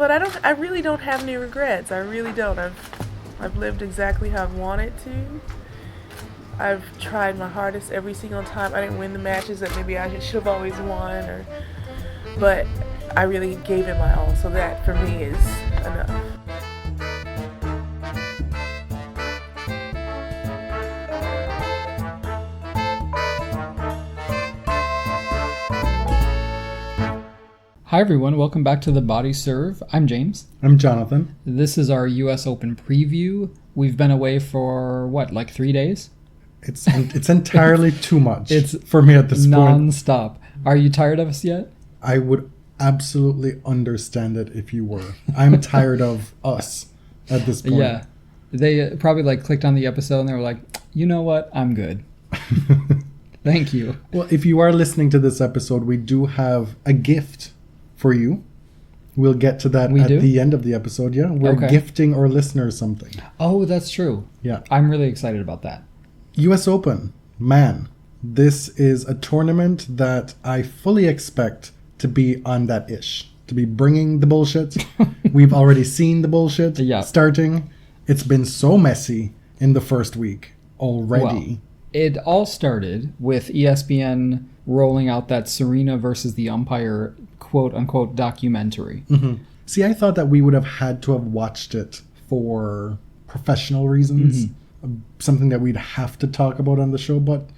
But I really don't have any regrets. I really don't. I've lived exactly how I've wanted to. I've tried my hardest every single time. I didn't win the matches that maybe I should have always won, but I really gave it my all. So that for me is enough. Hi everyone, welcome back to the Body Serve. I'm James. I'm Jonathan. This is our US Open preview. We've been away for, like 3 days? It's entirely too much for me at this point. Non-stop. Are you tired of us yet? I would absolutely understand it if you were. I'm tired of us at this point. Yeah. They probably clicked on the episode and they were like, you know what? I'm good. Thank you. Well, if you are listening to this episode, we do have a gift for you. We'll get to that the end of the episode. Yeah, we're gifting our listeners something. Oh, that's true. Yeah. I'm really excited about that. US Open, man, this is a tournament that I fully expect to be on that ish, to be bringing the bullshit. We've already seen the bullshit starting. It's been so messy in the first week already. Well, it all started with ESPN rolling out that Serena versus the umpire quote-unquote documentary. Mm-hmm. See, I thought that we would have had to have watched it for professional reasons, something that we'd have to talk about on the show, but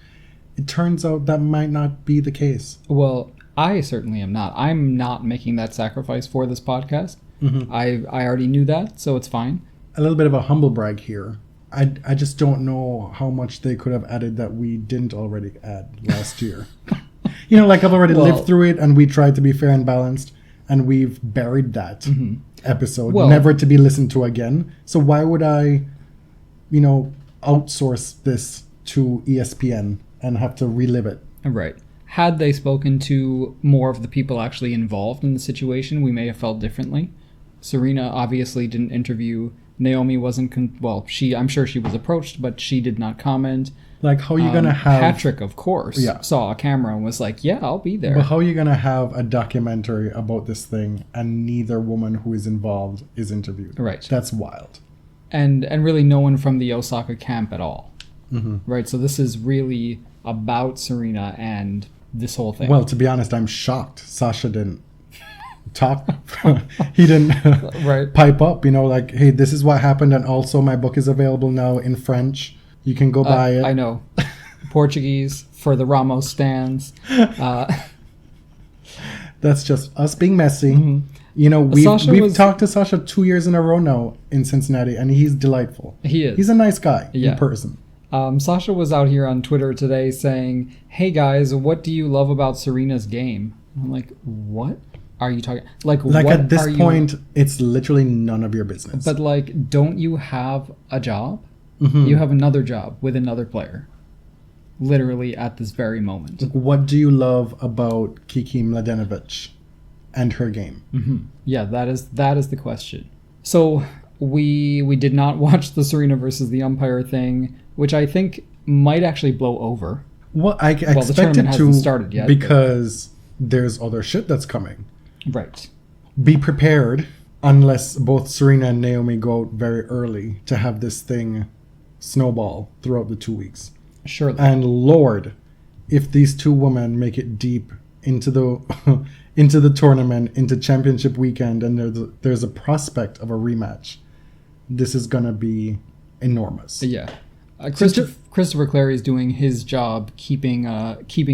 it turns out that might not be the case. Well, I certainly am not. I'm not making that sacrifice for this podcast. Mm-hmm. I already knew that, so it's fine. A little bit of a humble brag here. I just don't know how much they could have added that we didn't already add last year. I've already lived through it, and we tried to be fair and balanced, and we've buried that episode, never to be listened to again. So why would I, outsource this to ESPN and have to relive it? Right. Had they spoken to more of the people actually involved in the situation, we may have felt differently. Serena obviously didn't interview. Naomi wasn't, I'm sure she was approached, but she did not comment. How are you going to have... Patrick, of course, saw a camera and was like, yeah, I'll be there. But how are you going to have a documentary about this thing and neither woman who is involved is interviewed? Right. That's wild. And really no one from the Osaka camp at all. Mm-hmm. Right, so this is really about Serena and this whole thing. Well, to be honest, I'm shocked Sasha didn't talk. He didn't pipe up, hey, this is what happened, and also my book is available now in French. You can go buy it. I know. Portuguese for the Ramos stands. That's just us being messy. Mm-hmm. We've talked to Sasha 2 years in a row now in Cincinnati, and he's delightful. He is. He's a nice guy in person. Sasha was out here on Twitter today saying, hey guys, what do you love about Serena's game? I'm like, what are you talking? At this point, it's literally none of your business. But don't you have a job? Mm-hmm. You have another job with another player. Literally at this very moment. What do you love about Kiki Mladenovic and her game? Mm-hmm. Yeah, that is the question. So we did not watch the Serena versus the umpire thing, which I think might actually blow over. Well, I expect it to started yet, because there's other shit that's coming. Right. Be prepared, unless both Serena and Naomi go out very early, to have this thing snowball throughout the 2 weeks. Surely. And Lord, if these two women make it deep into the into the tournament, into championship weekend, and there's a prospect of a rematch, this is gonna be enormous. Yeah. Christopher Clary is doing his job keeping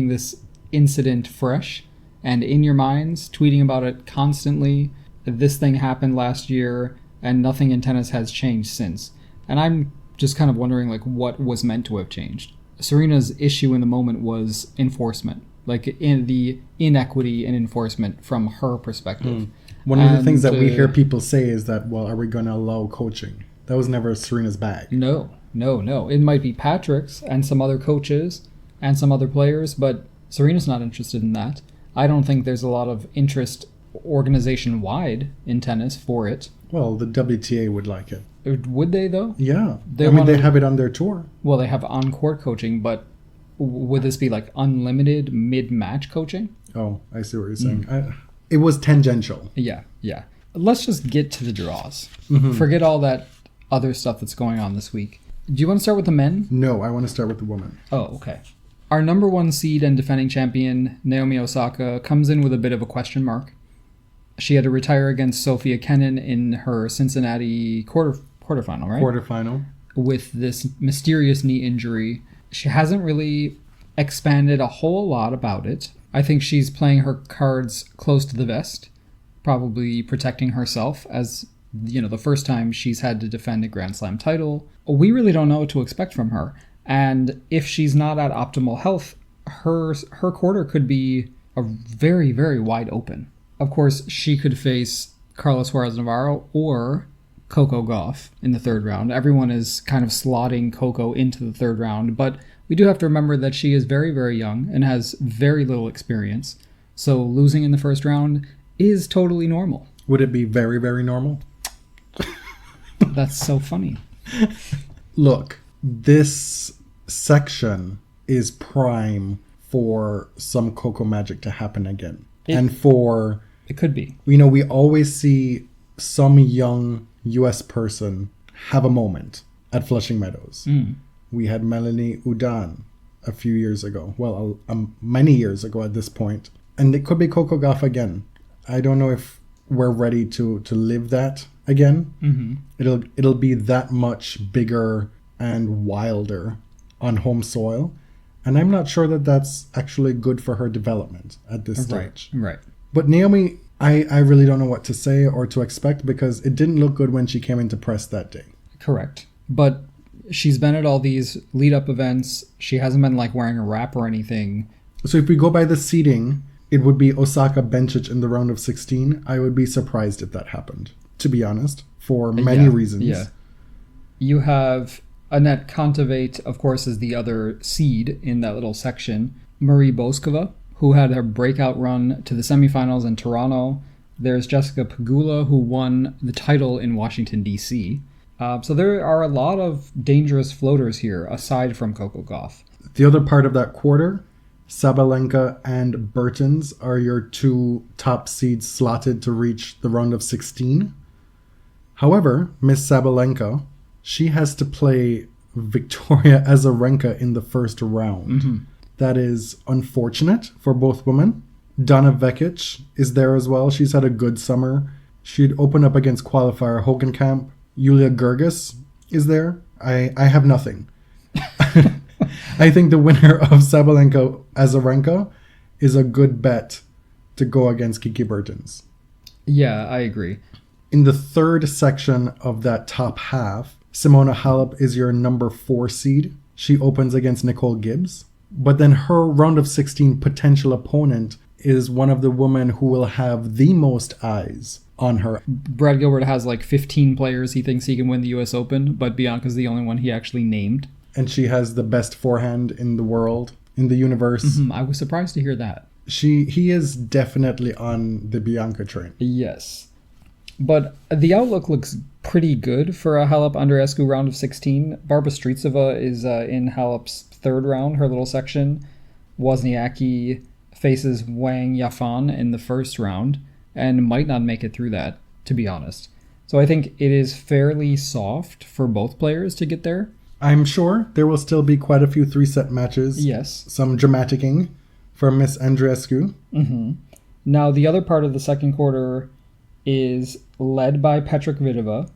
this incident fresh and in your minds, tweeting about it constantly. This thing happened last year and nothing in tennis has changed since. And I'm just kind of wondering what was meant to have changed. Serena's issue in the moment was enforcement, in the inequity in enforcement from her perspective. One of the things that we hear people say is that, are we going to allow coaching? That was never Serena's bag. No. It might be Patrick's and some other coaches and some other players, but Serena's not interested in that. I don't think there's a lot of interest organization-wide in tennis for it. Well, the WTA would like it. Would they, though? Yeah. They have it on their tour. Well, they have on-court coaching, but would this be unlimited mid-match coaching? Oh, I see what you're saying. It was tangential. Yeah. let's just get to the draws. Mm-hmm. Forget all that other stuff that's going on this week. Do you want to start with the men? No, I want to start with the women. Oh, okay. Our number 1 seed and defending champion, Naomi Osaka, comes in with a bit of a question mark. She had to retire against Sofia Kenin in her Cincinnati quarterfinal, right? Quarterfinal. With this mysterious knee injury. She hasn't really expanded a whole lot about it. I think she's playing her cards close to the vest, probably protecting herself as, the first time she's had to defend a Grand Slam title. We really don't know what to expect from her. And if she's not at optimal health, her quarter could be a very, very wide open. Of course, she could face Carlos Suarez Navarro or Coco Gauff in the third round. Everyone is kind of slotting Coco into the third round, but we do have to remember that she is very, very young and has very little experience. So losing in the first round is totally normal. Would it be very, very normal? That's so funny. Look, this section is prime for some Coco magic to happen again. It could be. We always see some young U.S. person have a moment at Flushing Meadows. We had Melanie Udan a few years ago. Well, many years ago at this point. And it could be Coco Gauff again. I don't know if we're ready to live that again. Mm-hmm. It'll be that much bigger and wilder on home soil. And I'm not sure that that's actually good for her development at this stage. Right. But Naomi, I really don't know what to say or to expect because it didn't look good when she came into press that day. Correct. But she's been at all these lead-up events. She hasn't been wearing a wrap or anything. So if we go by the seeding, it would be Osaka Bencic in the round of 16. I would be surprised if that happened, to be honest, for many reasons. Yeah. You have Annette Kontaveit, of course, is the other seed in that little section. Marie Boskova, who had her breakout run to the semifinals in Toronto. There's Jessica Pegula, who won the title in Washington, D.C. So there are a lot of dangerous floaters here, aside from Coco Gauff. The other part of that quarter, Sabalenka and Bertens are your 2 top seeds slotted to reach the round of 16. However, Miss Sabalenka, she has to play Victoria Azarenka in the first round. Mm-hmm. That is unfortunate for both women. Donna Vekic is there as well. She's had a good summer. She'd open up against qualifier Hogenkamp. Yulia Gerges is there. I have nothing. I think the winner of Sabalenka Azarenka is a good bet to go against Kiki Bertens. Yeah, I agree. In the third section of that top half, Simona Halep is your number 4 seed. She opens against Nicole Gibbs. But then her round of 16 potential opponent is one of the women who will have the most eyes on her. Brad Gilbert has 15 players he thinks he can win the US Open, but Bianca's the only one he actually named. And she has the best forehand in the world, in the universe. Mm-hmm. I was surprised to hear that. He is definitely on the Bianca train. Yes. But the outlook looks pretty good for a Halep Andreescu round of 16. Barbara Streisova is in Halep's third round, her little section. Wozniacki faces Wang Yafan in the first round and might not make it through that, to be honest. So I think it is fairly soft for both players to get there. I'm sure there will still be quite a few 3-set matches. Yes. Some dramaticing for Miss Andreescu. Mm-hmm. Now, the other part of the second quarter is led by Petra Kvitova,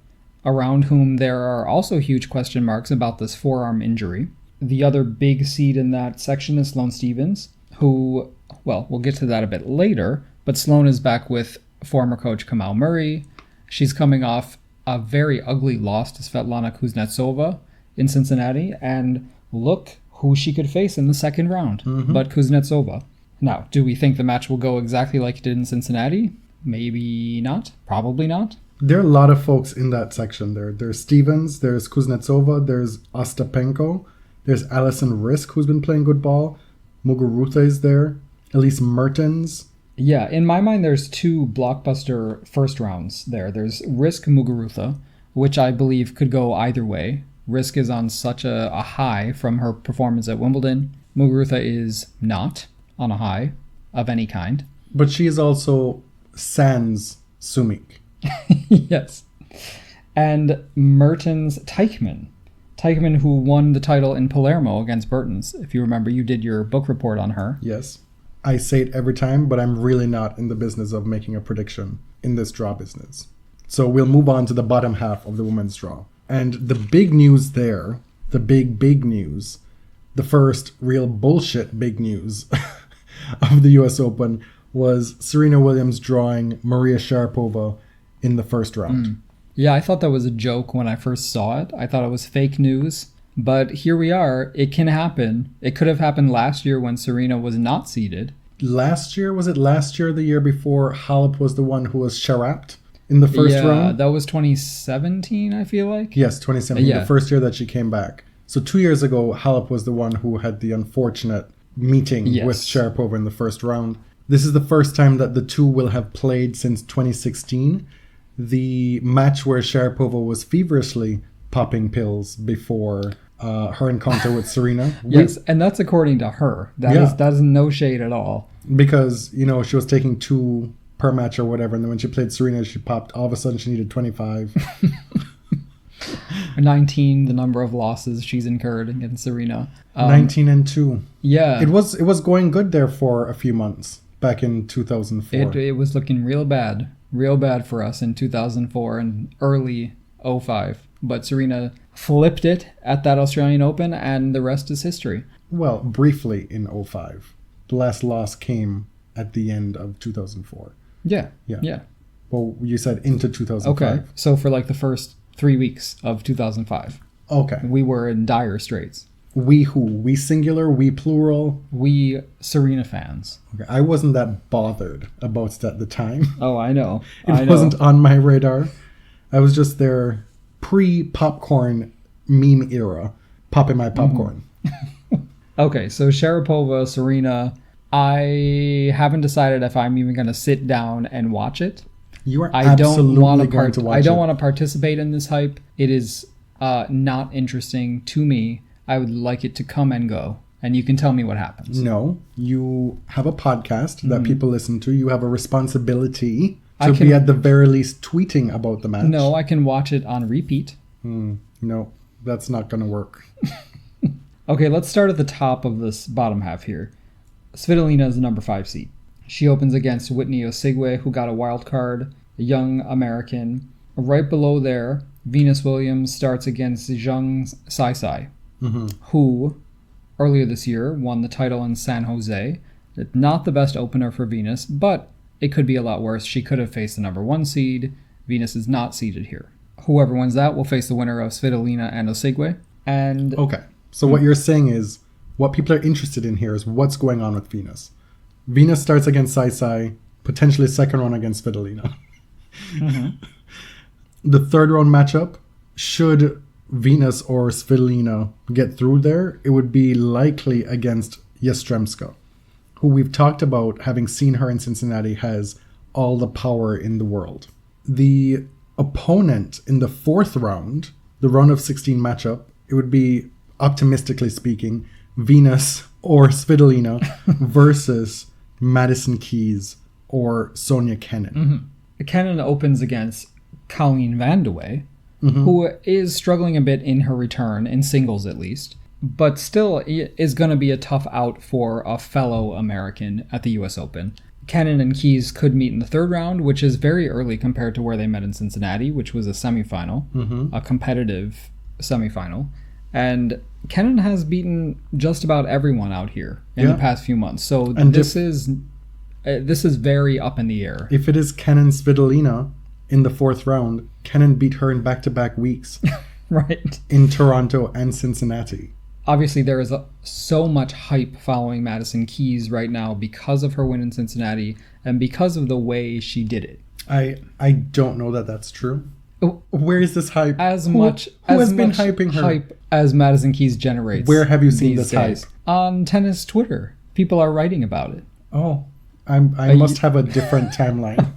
around whom there are also huge question marks about this forearm injury. The other big seed in that section is Sloane Stephens, who, well, we'll get to that a bit later, but Sloane is back with former coach Kamau Murray. She's coming off a very ugly loss to Svetlana Kuznetsova in Cincinnati, and look who she could face in the second round, but Kuznetsova. Now, do we think the match will go exactly like it did in Cincinnati? Maybe not. Probably not. There are a lot of folks in that section there. There's Stevens, there's Kuznetsova, there's Ostapenko, there's Alison Risk, who's been playing good ball. Muguruza is there. Elise Mertens. Yeah, in my mind, there's 2 blockbuster first rounds there. There's Risk Muguruza, which I believe could go either way. Risk is on such a high from her performance at Wimbledon. Muguruza is not on a high of any kind. But she is also sans Sumik. Yes. And Mertens Teichmann. Teichmann, who won the title in Palermo against Bertens. If you remember, you did your book report on her. Yes. I say it every time, but I'm really not in the business of making a prediction in this draw business. So we'll move on to the bottom half of the women's draw. And the big news there, the big news, the first real bullshit big news of the US Open was Serena Williams drawing Maria Sharapova in the first round. Yeah, I thought that was a joke when I first saw it. I thought it was fake news. But here we are. It can happen. It could have happened last year when Serena was not seeded. Last year? Was it last year or the year before Halep was the one who was sharapped in the first round? Yeah, that was 2017, I feel like. Yes, 2017, the first year that she came back. So 2 years ago, Halep was the one who had the unfortunate meeting with Sharapova in the first round. This is the first time that the two will have played since 2016. The match where Sharapova was feverishly popping pills before her encounter with Serena. Yes, and that's according to her. That is no shade at all. Because, she was taking 2 per match or whatever, and then when she played Serena, she popped. All of a sudden, she needed 25. 19, the number of losses she's incurred against Serena. 19-2. Yeah. It was going good there for a few months back in 2004. It was looking real bad for us in 2004 and early 05. But Serena flipped it at that Australian Open, and the rest is history. Well, briefly in 05. The last loss came at the end of 2004. Yeah. Well, you said into 2005. Okay, so for like the first 3 weeks of 2005. Okay. We were in dire straits. We who? We singular? We plural? We Serena fans. Okay. I wasn't that bothered about it at the time. Oh, I know. It wasn't on my radar. I was just there pre-popcorn meme era, popping my popcorn. Okay, so Sharapova, Serena, I haven't decided if I'm even going to sit down and watch it. You are absolutely going to watch it. I don't want to participate in this hype. It is not interesting to me. I would like it to come and go, and you can tell me what happens. No, you have a podcast that people listen to. You have a responsibility to be at the very least tweeting about the match. No, I can watch it on repeat. No, that's not going to work. Okay, let's start at the top of this bottom half here. Svitolina is the number 5 seed. She opens against Whitney Osigwe, who got a wild card, a young American. Right below there, Venus Williams starts against Zhang Saisai, who earlier this year won the title in San Jose. Not the best opener for Venus, but it could be a lot worse. She could have faced the number 1 seed. Venus is not seeded here. Whoever wins that will face the winner of Svitolina and Osigwe. And okay, so what you're saying is, what people are interested in here is what's going on with Venus. Venus starts against Saisai, potentially second round against Svitolina. The third round matchup, should Venus or Svitolina get through there, it would be likely against Yastremska, who we've talked about, having seen her in Cincinnati, has all the power in the world. The opponent in the fourth round, the round of 16 matchup, it would be, optimistically speaking, Venus or Svitolina versus Madison Keys or Sonia Kenin. Kenin opens against Colleen Vandeweghe, who is struggling a bit in her return, in singles at least, but still is going to be a tough out for a fellow American at the US Open. Kenin and Keys could meet in the third round, which is very early compared to where they met in Cincinnati, which was a semifinal, a competitive semifinal. And Kenin has beaten just about everyone out here in the past few months. So this is very up in the air. If it is Kenin Svitolina in the fourth round, Kenin beat her in back-to-back weeks. Right. In Toronto and Cincinnati. Obviously, there is so much hype following Madison Keys right now because of her win in Cincinnati and because of the way she did it. I don't know that that's true. Where is this hype? Who has been hyping her? Hype as Madison Keys generates. Where have you seen this hype? On tennis Twitter. People are writing about it. Oh, I must have a different timeline.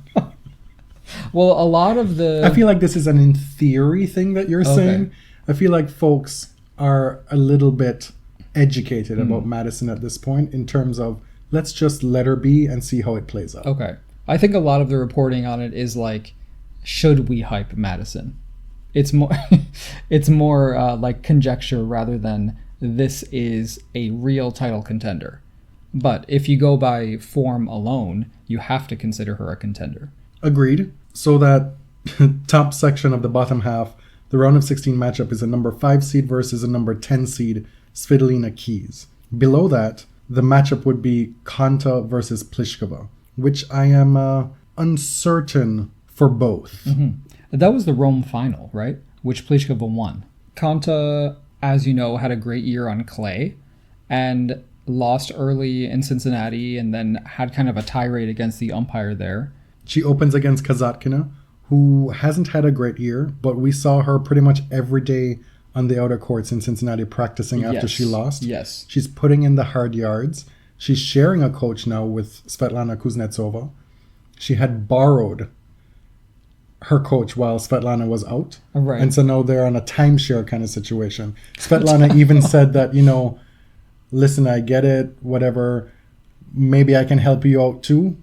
Well, a lot of the... I feel like this is an in theory thing that you're saying. I feel like folks are a little bit educated about Madison at this point in terms of, let's just let her be and see how it plays out. Okay. I think a lot of the reporting on it is like, should we hype Madison? It's more it's more like conjecture rather than this is a real title contender. But if you go by form alone, you have to consider her a contender. Agreed. So that top section of the bottom half, the round of 16 matchup is a number 5 seed versus a number 10 seed, Svitolina Keys. Below that, the matchup would be Konta versus Pliskova, which I am uncertain for both. Mm-hmm. That was the Rome final, right? Which Pliskova won. Konta, as you know, had a great year on clay and lost early in Cincinnati and then had kind of a tirade against the umpire there. She opens against Kasatkina, who hasn't had a great year, but we saw her pretty much every day on the outer courts in Cincinnati practicing after she lost. Yes. She's putting in the hard yards. She's sharing a coach now with Svetlana Kuznetsova. She had borrowed her coach while Svetlana was out. Right. And so now they're on a timeshare kind of situation. Svetlana even said that, listen, I get it, whatever. Maybe I can help you out too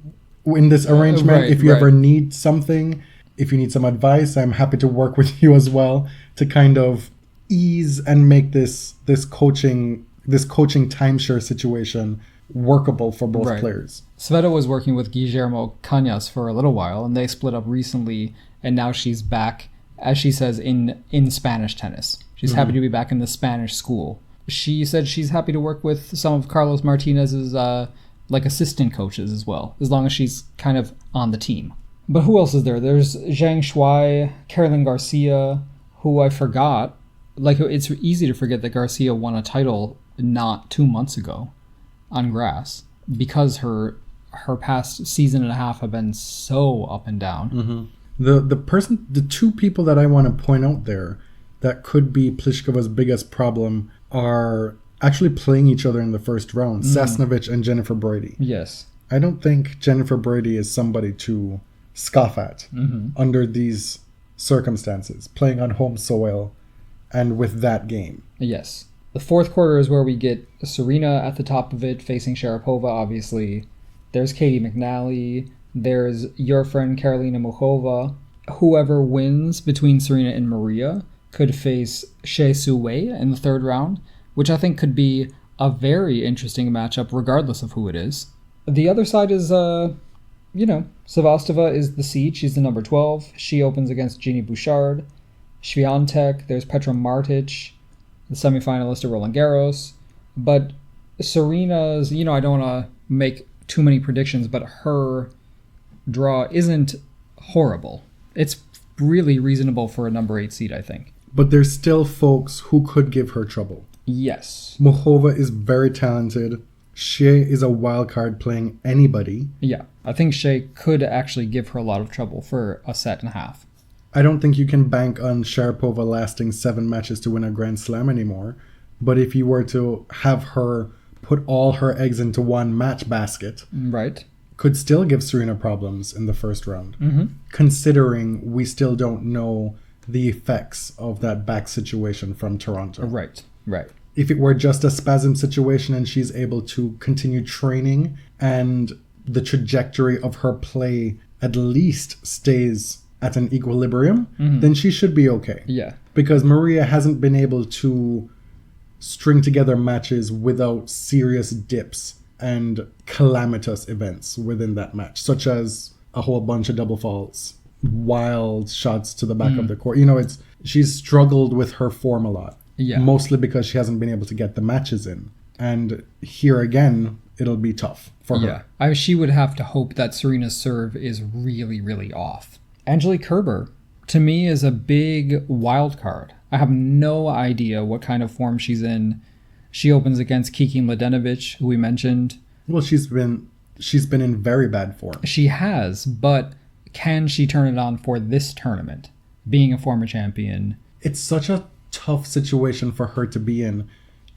in this arrangement. If you ever need something, if you need some advice, I'm happy to work with you as well to kind of ease and make this coaching timeshare situation workable for both players. Sveta was working with Guillermo Cañas for a little while, and they split up recently, and now she's back, as she says, in Spanish tennis. She's happy to be back in the Spanish school. She said she's happy to work with some of Carlos Martinez's assistant coaches as well, as long as she's kind of on the team. But who else is there? There's Zhang Shuai, Caroline Garcia, who I forgot. It's easy to forget that Garcia won a title not 2 months ago on grass because her past season and a half have been so up and down. Mm-hmm. The two people that I want to point out there that could be Pliskova's biggest problem are actually playing each other in the first round, Sasnovich and Jennifer Brady. Yes. I don't think Jennifer Brady is somebody to scoff at under these circumstances, playing on home soil and with that game. Yes. The fourth quarter is where we get Serena at the top of it, facing Sharapova, obviously. There's Katie McNally. There's your friend Karolina Muchova. Whoever wins between Serena and Maria could face Shea Su Wei in the third round, which I think could be a very interesting matchup regardless of who it is. The other side is, Sevastova is the seed. She's the number 12. She opens against Jeannie Bouchard. Swiatek, there's Petra Martic, the semifinalist of Roland Garros. But Serena's, I don't want to make too many predictions, but her draw isn't horrible. It's really reasonable for a number 8 seed, I think. But there's still folks who could give her trouble. Yes. Muchova is very talented. Shea is a wild card playing anybody. Yeah, I think Shea could actually give her a lot of trouble for a set and a half. I don't think you can bank on Sharapova lasting 7 matches to win a Grand Slam anymore. But if you were to have her put all her eggs into one match basket, could still give Serena problems in the first round. Considering we still don't know the effects of that back situation from Toronto. Right. If it were just a spasm situation and she's able to continue training and the trajectory of her play at least stays at an equilibrium, then she should be okay. Yeah. Because Maria hasn't been able to string together matches without serious dips and calamitous events within that match, such as a whole bunch of double faults, wild shots to the back of the court. She's struggled with her form a lot. Yeah. Mostly because she hasn't been able to get the matches in. And here again, it'll be tough for her. Yeah. She would have to hope that Serena's serve is really, really off. Angelique Kerber, to me, is a big wild card. I have no idea what kind of form she's in. She opens against Kiki Mladenovic, who we mentioned. Well, she's been in very bad form. She has, but can she turn it on for this tournament? Being a former champion. It's such a tough situation for her to be in.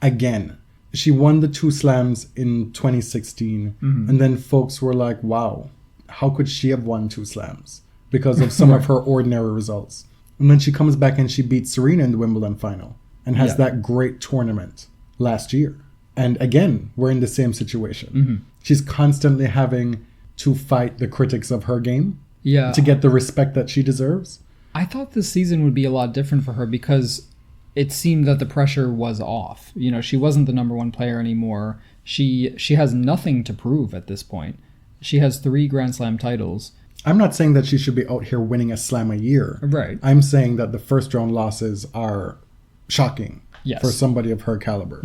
Again, she won the 2 slams in 2016, and then folks were like, wow, how could she have won 2 slams? Because of some of her ordinary results. And then she comes back and she beats Serena in the Wimbledon final and has that great tournament last year. And again, we're in the same situation. She's constantly having to fight the critics of her game Yeah. to get the respect that she deserves. I thought this season would be a lot different for her because it seemed that the pressure was off. You know, she wasn't the number one player anymore. She has nothing to prove at this point. She has 3 Grand Slam titles. I'm not saying that she should be out here winning a slam a year. Right. I'm saying that the first round losses are shocking Yes. for somebody of her caliber.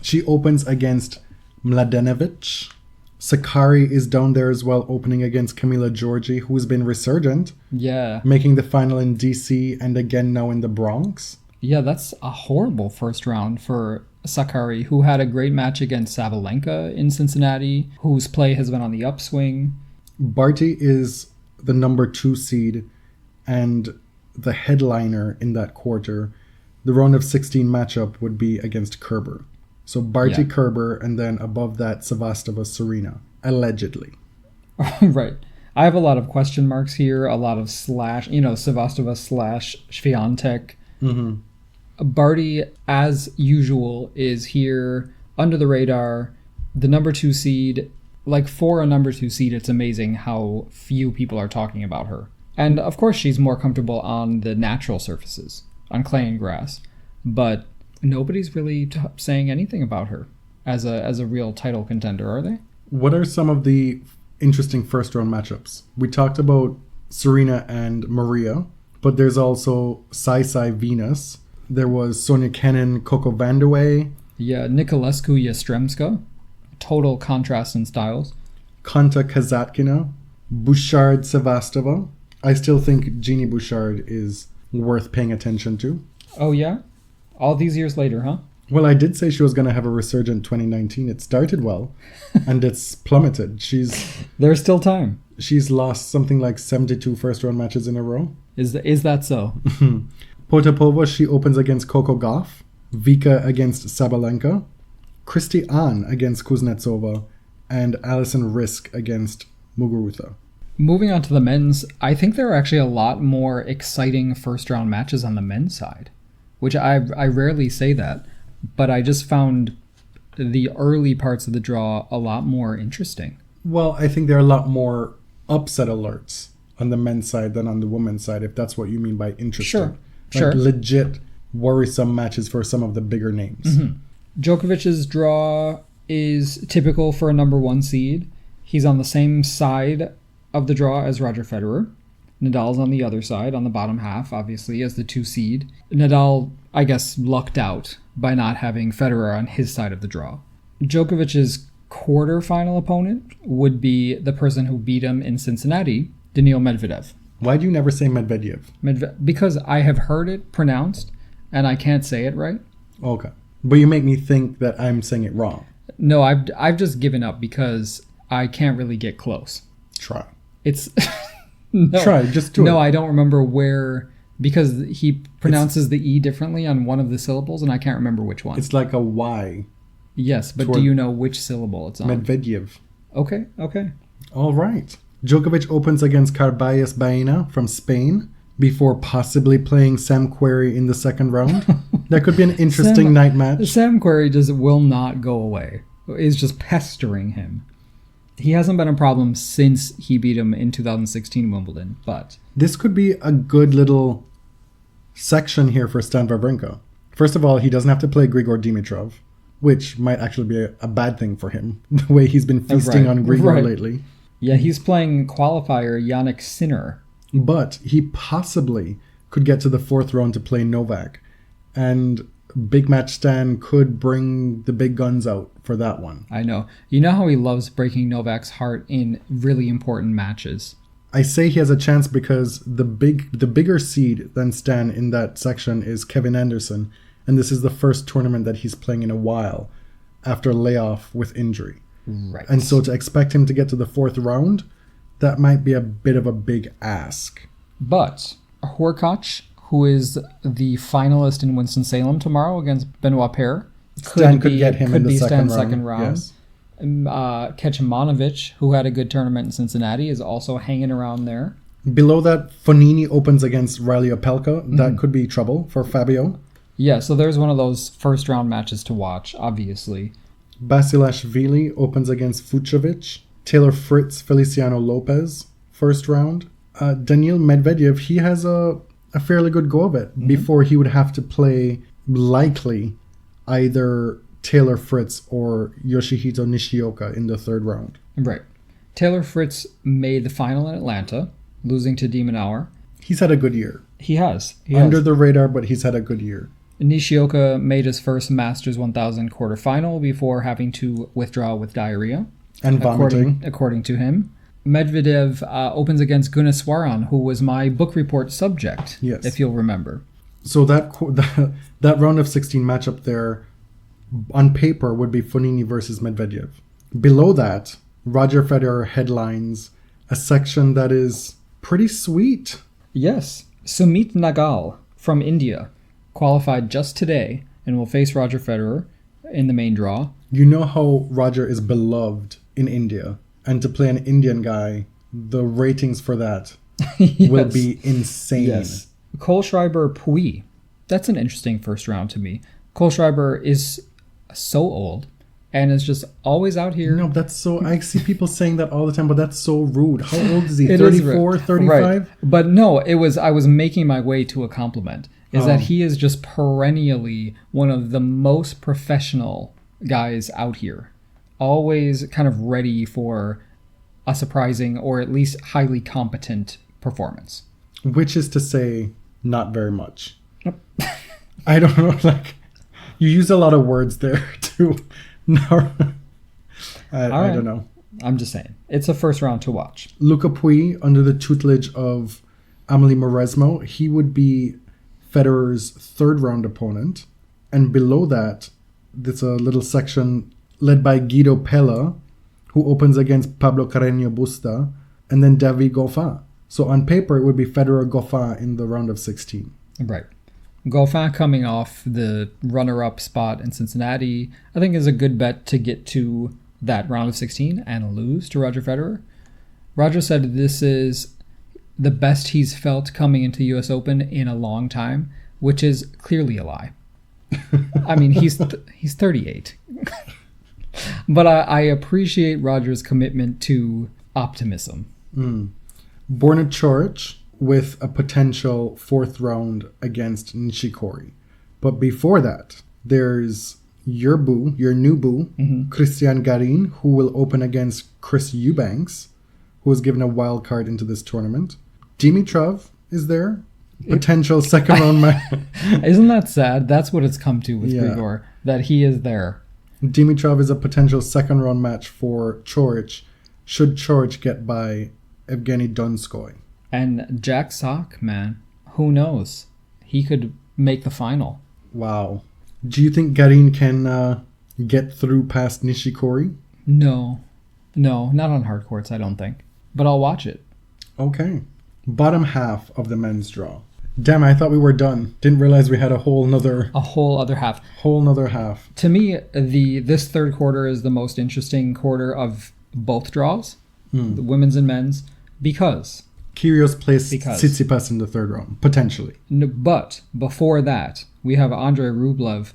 She opens against Mladenovic. Sakari is down there as well, opening against Camila Giorgi, who's been resurgent, Yeah. making the final in DC and again now in the Bronx. Yeah, that's a horrible first round for Sakari, who had a great match against Sabalenka in Cincinnati, whose play has been on the upswing. Barty is the number 2 seed and the headliner in that quarter. The round of 16 matchup would be against Kerber. So Barty, Yeah. Kerber, and then above that, Sevastova, Serena, allegedly. Right. I have a lot of question marks here, a lot of Sevastova / Swiatek. Barty, as usual, is here under the radar, the number 2 seed. Like, for a number 2 seed, it's amazing how few people are talking about her. And, of course, she's more comfortable on the natural surfaces, on clay and grass. But nobody's really saying anything about her as a real title contender, are they? What are some of the interesting first-round matchups? We talked about Serena and Maria, but there's also Sai Venus. There was Sonia Kenin, Coco Vandeweghe. Yeah, Nicolescu Yastremska. Total contrast in styles. Konta Kazatkina, Bouchard Sevastova. I still think Jeannie Bouchard is worth paying attention to. Oh, yeah? All these years later, huh? Well, I did say she was going to have a resurgent 2019. It started well, and it's plummeted. There's still time. She's lost something like 72 first-round matches in a row. Is that so? Potapova, she opens against Coco Gauff. Vika against Sabalenka. Christy Ahn against Kuznetsova. And Alison Risk against Muguruza. Moving on to the men's, I think there are actually a lot more exciting first-round matches on the men's side, which I rarely say that, but I just found the early parts of the draw a lot more interesting. Well, I think there are a lot more upset alerts on the men's side than on the women's side, if that's what you mean by interesting. Sure. Legit worrisome matches for some of the bigger names. Djokovic's draw is typical for a number 1 seed. He's on the same side of the draw as Roger Federer. Nadal's on the other side, on the bottom half, obviously, as the 2 seed. Nadal, I guess, lucked out by not having Federer on his side of the draw. Djokovic's quarterfinal opponent would be the person who beat him in Cincinnati, Daniil Medvedev. Why do you never say Medvedev? Because I have heard it pronounced, and I can't say it right. Okay. But you make me think that I'm saying it wrong. No, I've just given up because I can't really get close. Try. It's... No. Try, just do it. No, I don't remember where, because he pronounces the E differently on one of the syllables, and I can't remember which one. It's like a Y. Yes, but do you know which syllable it's on? Medvedev. Okay. All right. Djokovic opens against Carballes Baena from Spain before possibly playing Sam Querrey in the second round. That could be an interesting night match. Sam Querrey will not go away. Is just pestering him. He hasn't been a problem since he beat him in 2016 Wimbledon, but... This could be a good little section here for Stan Wawrinka. First of all, he doesn't have to play Grigor Dimitrov, which might actually be a bad thing for him, the way he's been feasting on Grigor lately. Yeah, he's playing qualifier Yannick Sinner. But he possibly could get to the 4th round to play Novak. And Big Match Stan could bring the big guns out for that one. I know. You know how he loves breaking Novak's heart in really important matches. I say he has a chance because the bigger seed than Stan in that section is Kevin Anderson, and this is the first tournament that he's playing in a while after a layoff with injury. Right. And so to expect him to get to the 4th round, that might be a bit of a big ask. But Hurkacz, who is the finalist in Winston-Salem tomorrow against Benoit Paire, Stan could get him in the second second round. Yes. Kecmanovic, who had a good tournament in Cincinnati, is also hanging around there. Below that, Fonini opens against Riley Opelka. That could be trouble for Fabio. Yeah, so there's one of those first round matches to watch, obviously. Basilashvili opens against Vucevic. Taylor Fritz, Feliciano Lopez, first round. Daniil Medvedev, he has a fairly good go of it before he would have to play likely either Taylor Fritz or Yoshihito Nishioka in the third round. Right. Taylor Fritz made the final in Atlanta, losing to De Minaur. He's had a good year. He has. Under the radar, but he's had a good year. Nishioka made his first Masters 1000 quarterfinal before having to withdraw with diarrhea. And vomiting. According to him. Medvedev opens against Gunneswaran, who was my book report subject, yes, if you'll remember. So that round of 16 matchup there, on paper, would be Fognini versus Medvedev. Below that, Roger Federer headlines a section that is pretty sweet. Yes. Sumit Nagal from India qualified just today and will face Roger Federer in the main draw. You know how Roger is beloved in India. And to play an Indian guy, the ratings for that Yes. will be insane. Yes. Kohlschreiber Puig. That's an interesting first round to me. Kohlschreiber is so old and is just always out here. No, that's so... I see people saying that all the time, but that's so rude. How old is he? It 34, is 35? Right. But no, I was making my way to a compliment. That he is just perennially one of the most professional guys out here. Always kind of ready for a surprising or at least highly competent performance. Which is to say, not very much. I don't know, like, you use a lot of words there too. No, I don't know. I'm just saying. It's a first round to watch. Luca Puig, under the tutelage of Amelie Mauresmo, he would be Federer's third round opponent. And below that, there's a little section led by Guido Pella, who opens against Pablo Carreño Busta, and then David Goffin. So on paper, it would be Federer-Goffin in the round of 16. Right. Goffin coming off the runner-up spot in Cincinnati, I think is a good bet to get to that round of 16 and lose to Roger Federer. Roger said this is the best he's felt coming into US Open in a long time, which is clearly a lie. I mean, he's 38. But I appreciate Roger's commitment to optimism. Borna Coric with a potential fourth round against Nishikori. But before that, there's your new boo, Christian Garin, who will open against Chris Eubanks, who was given a wild card into this tournament. Dimitrov is there. Potential second round match. Isn't that sad? That's what it's come to with Grigor, that he is there. Dimitrov is a potential second round match for Coric, should Coric get by Evgeny Donskoy. And Jack Sock, man, who knows? He could make the final. Wow. Do you think Garin can get through past Nishikori? No, not on hard courts, I don't think. But I'll watch it. Okay. Bottom half of the men's draw. Damn, I thought we were done. Didn't realize we had a whole other half. To me, this third quarter is the most interesting quarter of both draws, the women's and men's, because Kyrgios plays Tsitsipas in the third round, potentially. But before that, we have Andrei Rublev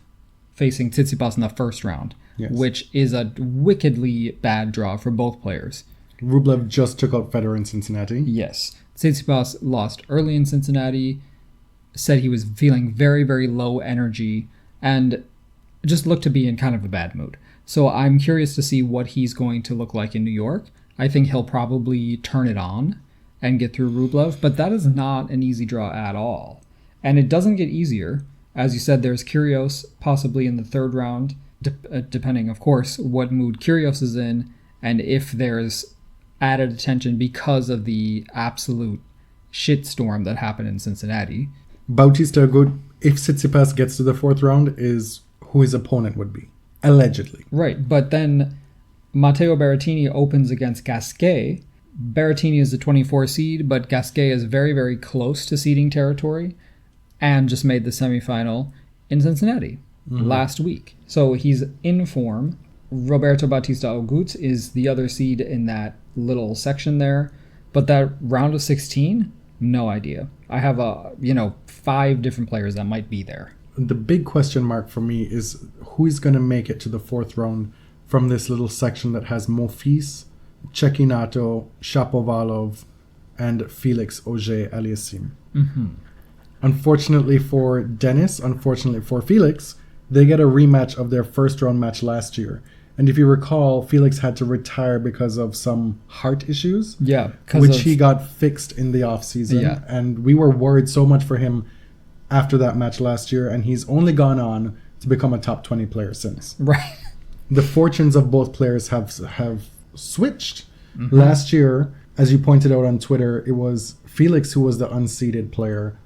facing Tsitsipas in the first round, which is a wickedly bad draw for both players. Rublev just took out Federer in Cincinnati. Yes. Tsitsipas lost early in Cincinnati, said he was feeling very, very low energy, and just looked to be in kind of a bad mood. So I'm curious to see what he's going to look like in New York. I think he'll probably turn it on and get through Rublev, but that is not an easy draw at all. And it doesn't get easier. As you said, there's Kyrgios possibly in the third round, depending, of course, what mood Kyrgios is in, and if there's added attention because of the absolute shitstorm that happened in Cincinnati. Bautista Agut, if Tsitsipas gets to the fourth round, is who his opponent would be. Allegedly. Right, but then Matteo Berrettini opens against Gasquet. Berrettini is the 24 seed, but Gasquet is very, very close to seeding territory and just made the semifinal in Cincinnati last week. So he's in form. Roberto Bautista Agut is the other seed in that little section there. But that round of 16, no idea. I have 5 different players that might be there. The big question mark for me is who is going to make it to the fourth round from this little section that has Monfils, Cecchinato, Shapovalov, and Felix Auger-Aliassime. Unfortunately for Dennis, unfortunately for Felix, they get a rematch of their first round match last year. And if you recall, Felix had to retire because of some heart issues, which he got fixed in the offseason. Yeah. And we were worried so much for him after that match last year, and he's only gone on to become a top 20 player since. Right. The fortunes of both players have switched. Last year, as you pointed out on Twitter, it was Felix who was the unseeded player,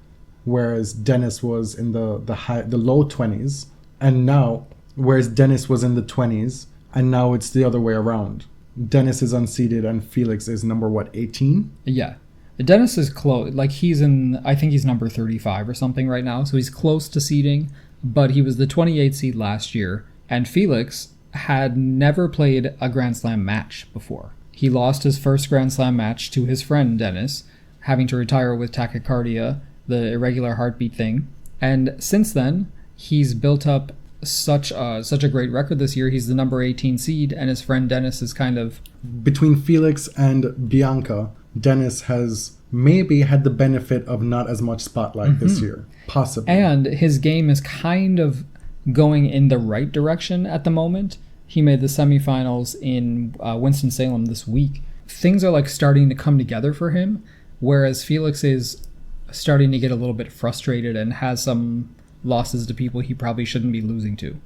whereas Dennis was in the low 20s, and now, whereas Dennis was in the 20s, and now it's the other way around. Dennis is unseeded and Felix is number 18? Yeah. Dennis is close. Like, I think he's number 35 or something right now, so he's close to seeding, but he was the 28th seed last year, and Felix had never played a Grand Slam match before. He lost his first Grand Slam match to his friend Dennis, having to retire with tachycardia, the irregular heartbeat thing, and since then, he's built up such a great record this year. He's the number 18 seed, and his friend Dennis is kind of... Between Felix and Bianca, Dennis has maybe had the benefit of not as much spotlight this year. Possibly. And his game is kind of going in the right direction at the moment. He made the semifinals in Winston-Salem this week. Things are like starting to come together for him, whereas Felix is starting to get a little bit frustrated and has some losses to people he probably shouldn't be losing to,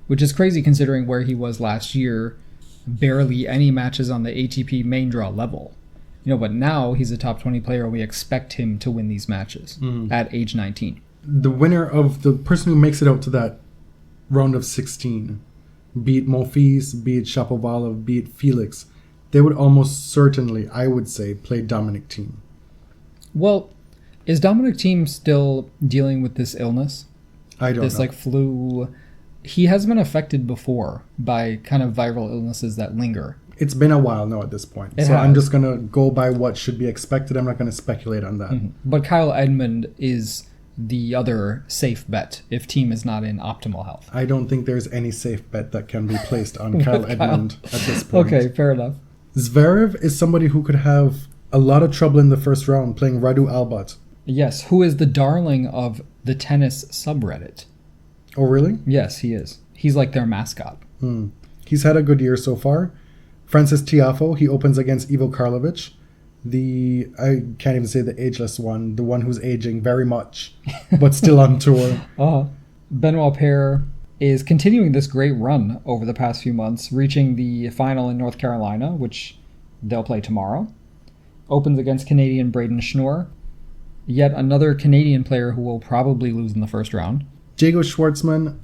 which is crazy considering where he was last year, barely any matches on the ATP main draw level. But now he's a top 20 player and we expect him to win these matches at age 19. The winner of the person who makes it out to that round of 16, be it Monfils, be it Shapovalov, be it Felix, they would almost certainly, I would say, play Dominic Thiem. Well, is Dominic Thiem still dealing with this illness? I don't know. Flu. He has been affected before by kind of viral illnesses that linger. It's been a while now at this point. I'm just going to go by what should be expected. I'm not going to speculate on that. But Kyle Edmund is the other safe bet if Thiem is not in optimal health. I don't think there's any safe bet that can be placed on Kyle Edmund at this point. Okay, fair enough. Zverev is somebody who could have a lot of trouble in the first round playing Radu Albat. Yes, who is the darling of the tennis subreddit. Oh, really? Yes, he is. He's like their mascot. He's had a good year so far. Francis Tiafoe, he opens against Ivo Karlovic. I can't even say the ageless one, the one who's aging very much, but still on tour. Benoit Paire is continuing this great run over the past few months, reaching the final in North Carolina, which they'll play tomorrow. Opens against Canadian Braden Schnorr. Yet another Canadian player who will probably lose in the first round. Diego Schwartzman,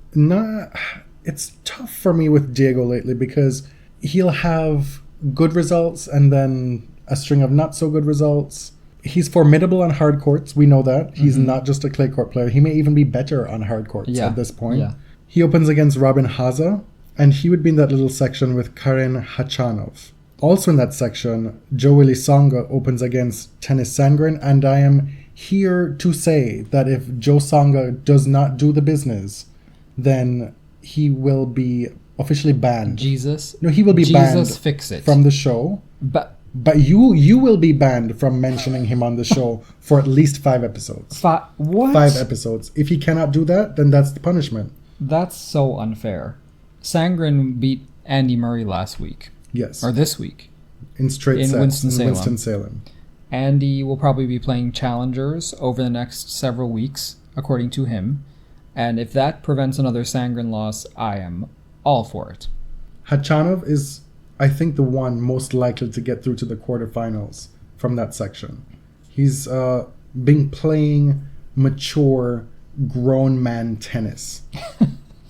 it's tough for me with Diego lately because he'll have good results and then a string of not so good results. He's formidable on hard courts, we know that. He's not just a clay court player. He may even be better on hard courts at this point. Yeah. He opens against Robin Haza, and he would be in that little section with Karen Khachanov. Also in that section, Joeli Songa opens against Tennis Sandgren, and I am here to say that if Joe Songa does not do the business, then he will be officially banned. Jesus. No, he will be banned fix it. from the show. But you will be banned from mentioning him on the show for at least 5 episodes. What? 5 episodes. If he cannot do that, then that's the punishment. That's so unfair. Sandgren beat Andy Murray last week. Yes. Or this week. In straight sets. Winston-Salem. In Winston-Salem. Andy will probably be playing challengers over the next several weeks, according to him. And if that prevents another Sandgren loss, I am all for it. Khachanov is, I think, the one most likely to get through to the quarterfinals from that section. He's been playing mature, grown man tennis,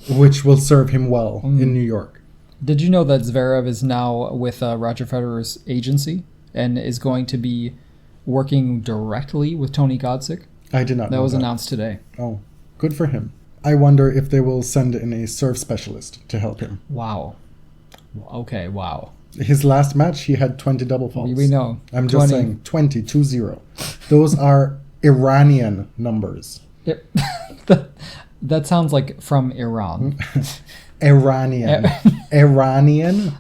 which will serve him well in New York. Did you know that Zverev is now with Roger Federer's agency and is going to be working directly with Tony Godsick? I did not know that. That was announced today. Oh, good for him. I wonder if they will send in a serve specialist to help him. Wow. Okay, wow. His last match, he had 20 double faults. We know. I'm just saying, 20, 2-0. Those are Iranian numbers. That sounds like from Iran. Iranian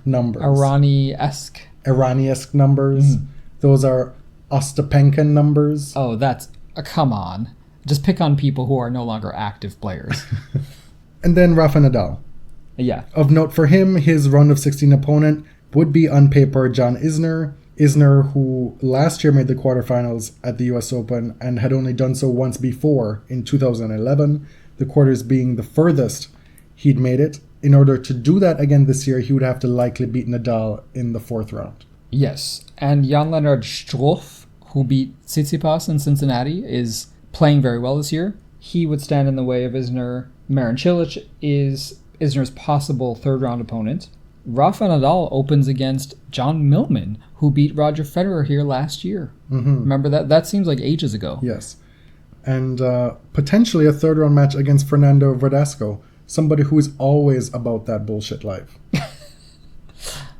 numbers. Irani-esque. Irani-esque numbers. Those are Ostapenkin numbers. Oh, that's... come on. Just pick on people who are no longer active players. And then Rafa Nadal. Yeah. Of note for him, his round of 16 opponent would be on paper John Isner. Isner, who last year made the quarterfinals at the US Open and had only done so once before in 2011, the quarters being the furthest he'd made it. In order to do that again this year, he would have to likely beat Nadal in the fourth round. Yes. And Jan-Lennard Struff, who beat Tsitsipas in Cincinnati, is playing very well this year. He would stand in the way of Isner. Marin Cilic is Isner's possible third-round opponent. Rafa Nadal opens against John Millman, who beat Roger Federer here last year. Mm-hmm. Remember that? That seems like ages ago. Yes. And potentially a third-round match against Fernando Verdasco, somebody who is always about that bullshit life.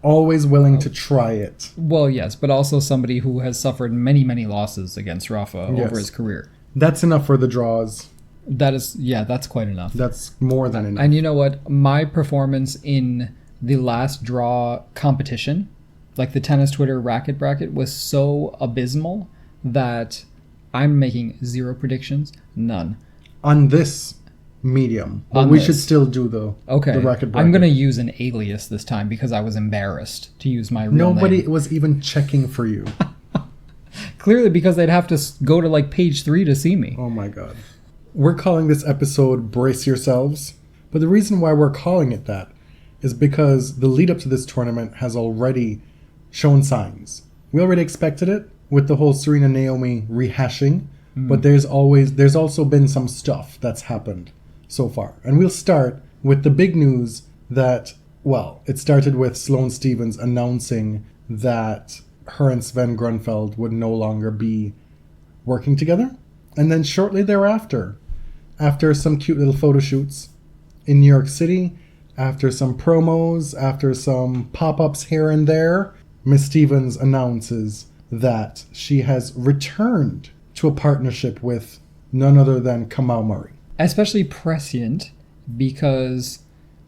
Always willing to try it. Well, yes, but also somebody who has suffered many, many losses against Rafa over his career. That's enough for the draws. That's quite enough. That's more than enough. And you know what? My performance in the last draw competition, like the tennis Twitter racket bracket, was so abysmal that I'm making zero predictions. None. On this medium. But we should still do the racket bracket. I'm going to use an alias this time because I was embarrassed to use my real name. Nobody was even checking for you. Clearly because they'd have to go to like page 3 to see me. Oh my god. We're calling this episode Brace Yourselves. But the reason why we're calling it that is because the lead up to this tournament has already shown signs. We already expected it with the whole Serena-Naomi rehashing, but there's also been some stuff that's happened so far. And we'll start with the big news that, well, it started with Sloane Stephens announcing that her and Sven Grunfeld would no longer be working together. And then shortly thereafter, after some cute little photo shoots in New York City, after some promos, after some pop-ups here and there, Miss Stephens announces that she has returned to a partnership with none other than Kamau Murray. Especially prescient because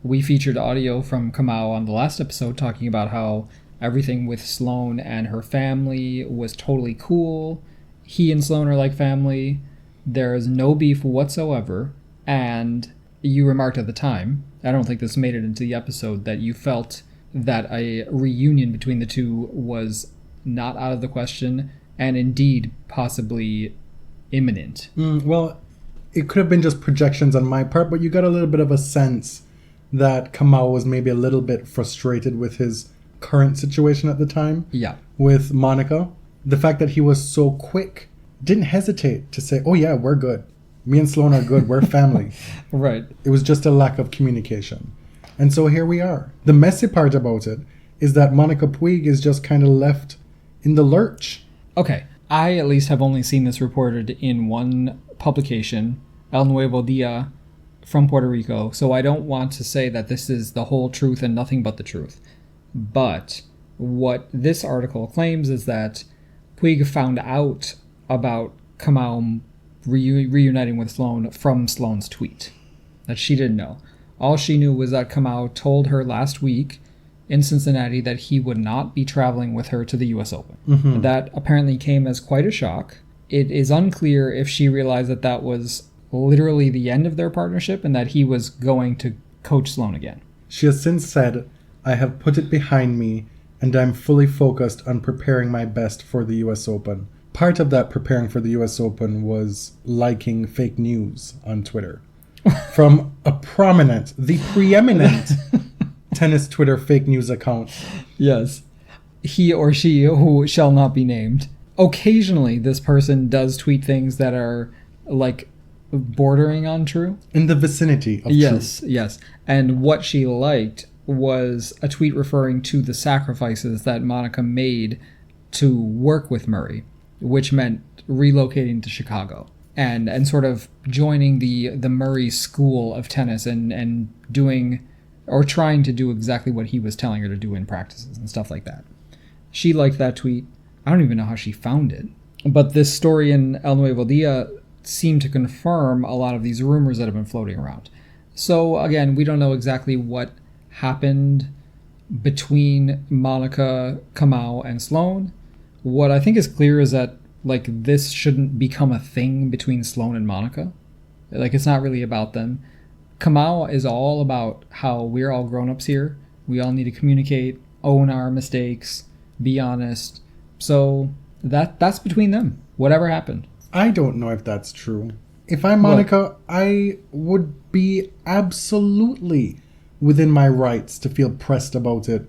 we featured audio from Kamau on the last episode talking about how everything with Sloane and her family was totally cool. He and Sloane are like family. There is no beef whatsoever. And you remarked at the time, I don't think this made it into the episode, that you felt that a reunion between the two was not out of the question and indeed possibly imminent. Well, it could have been just projections on my part, but you got a little bit of a sense that Kamau was maybe a little bit frustrated with his current situation at the time. Yeah. With Monica. The fact that he was so quick, didn't hesitate to say, oh yeah, we're good. Me and Sloane are good. We're family. Right. It was just a lack of communication. And so here we are. The messy part about it is that Monica Puig is just kind of left in the lurch. Okay. I at least have only seen this reported in one publication, El Nuevo Dia from Puerto Rico, so I don't want to say that this is the whole truth and nothing but the truth. But what this article claims is that Puig found out about Kamau reuniting with Sloane from Sloane's tweet. That she didn't know. All she knew was that Kamau told her last week in Cincinnati that he would not be traveling with her to the US Open. Mm-hmm. That apparently came as quite a shock. It is unclear if she realized that that was literally the end of their partnership and that he was going to coach Sloane again. She has since said, I have put it behind me and I'm fully focused on preparing my best for the US Open. Part of that preparing for the US Open was liking fake news on Twitter. From a prominent, the preeminent tennis Twitter fake news account. Yes. He or she who shall not be named. Occasionally, this person does tweet things that are, like, bordering on true. In the vicinity of truth. Yes. And what she liked was a tweet referring to the sacrifices that Monica made to work with Murray, which meant relocating to Chicago and sort of joining the Murray school of tennis and doing or trying to do exactly what he was telling her to do in practices and stuff like that. She liked that tweet. I don't even know how she found it. But this story in El Nuevo Dia seemed to confirm a lot of these rumors that have been floating around. So again, we don't know exactly what happened between Monica, Kamau, and Sloane. What I think is clear is that, like, this shouldn't become a thing between Sloane and Monica. Like, it's not really about them. Kamau is all about how we're all grown-ups here. We all need to communicate, own our mistakes, be honest. So that's between them. Whatever happened. I don't know if that's true. If I'm Monica, I would be absolutely within my rights to feel pressed about it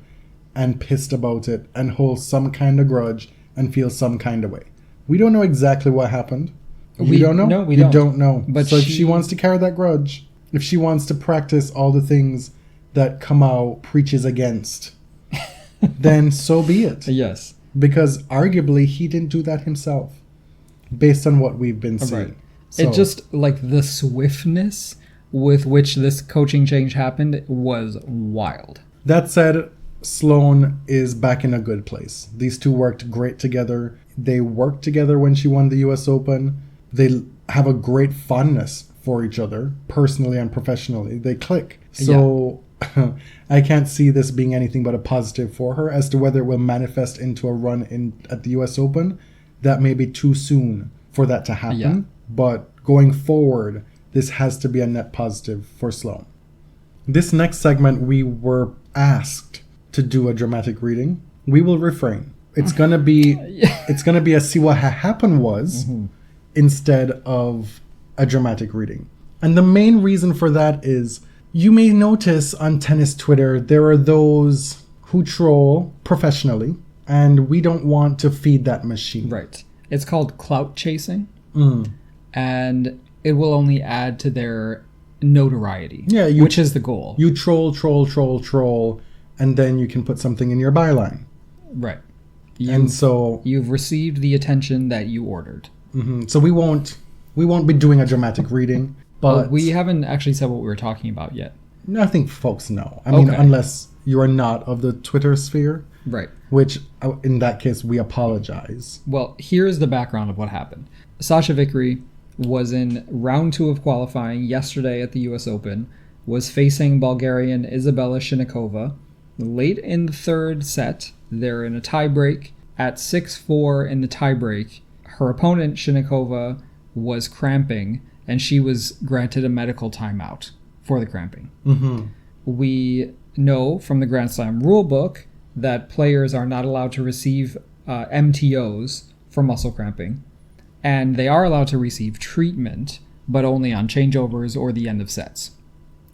and pissed about it and hold some kind of grudge and feel some kind of way. We don't know exactly what happened. We don't know? No, we you don't. don't know. But so if she wants to carry that grudge, if she wants to practice all the things that Kamau preaches against, then so be it. Yes. Because arguably he didn't do that himself, based on what we've been seeing. Right. So, It just, like, the swiftness with which this coaching change happened was wild. that said, Sloane is back in a good place. These two worked great together. They worked together when she won the US Open. They have a great fondness for each other, personally and professionally. They click. So I can't see this being anything but a positive for her. As to whether it will manifest into a run at the US Open, that may be too soon for that to happen. Yeah. But going forward, this has to be a net positive for Sloane. This next segment, we were asked to do a dramatic reading. We will refrain. It's gonna be a see what happened was instead of a dramatic reading. And the main reason for that is, you may notice on tennis Twitter there are those who troll professionally, and we don't want to feed that machine. Right. It's called clout chasing. And it will only add to their notoriety. Yeah, which is the goal. You troll, and then you can put something in your byline. Right. And so You've received the attention that you ordered. so we won't be doing a dramatic reading, but We haven't actually said what we were talking about yet. I think folks know. I mean, Okay. unless you are not of the Twitter sphere, Right. which in that case we apologize. Well, here's the background of what happened. Sachia Vickery was in round 2 of qualifying yesterday at the US Open, was facing Bulgarian Izabela Shinnikova. Late in the third set, they're in a tiebreak. At 6-4 in the tiebreak, her opponent, Shinnikova, was cramping, and she was granted a medical timeout for the cramping. We know from the Grand Slam rulebook that players are not allowed to receive MTOs for muscle cramping, and they are allowed to receive treatment, but only on changeovers or the end of sets,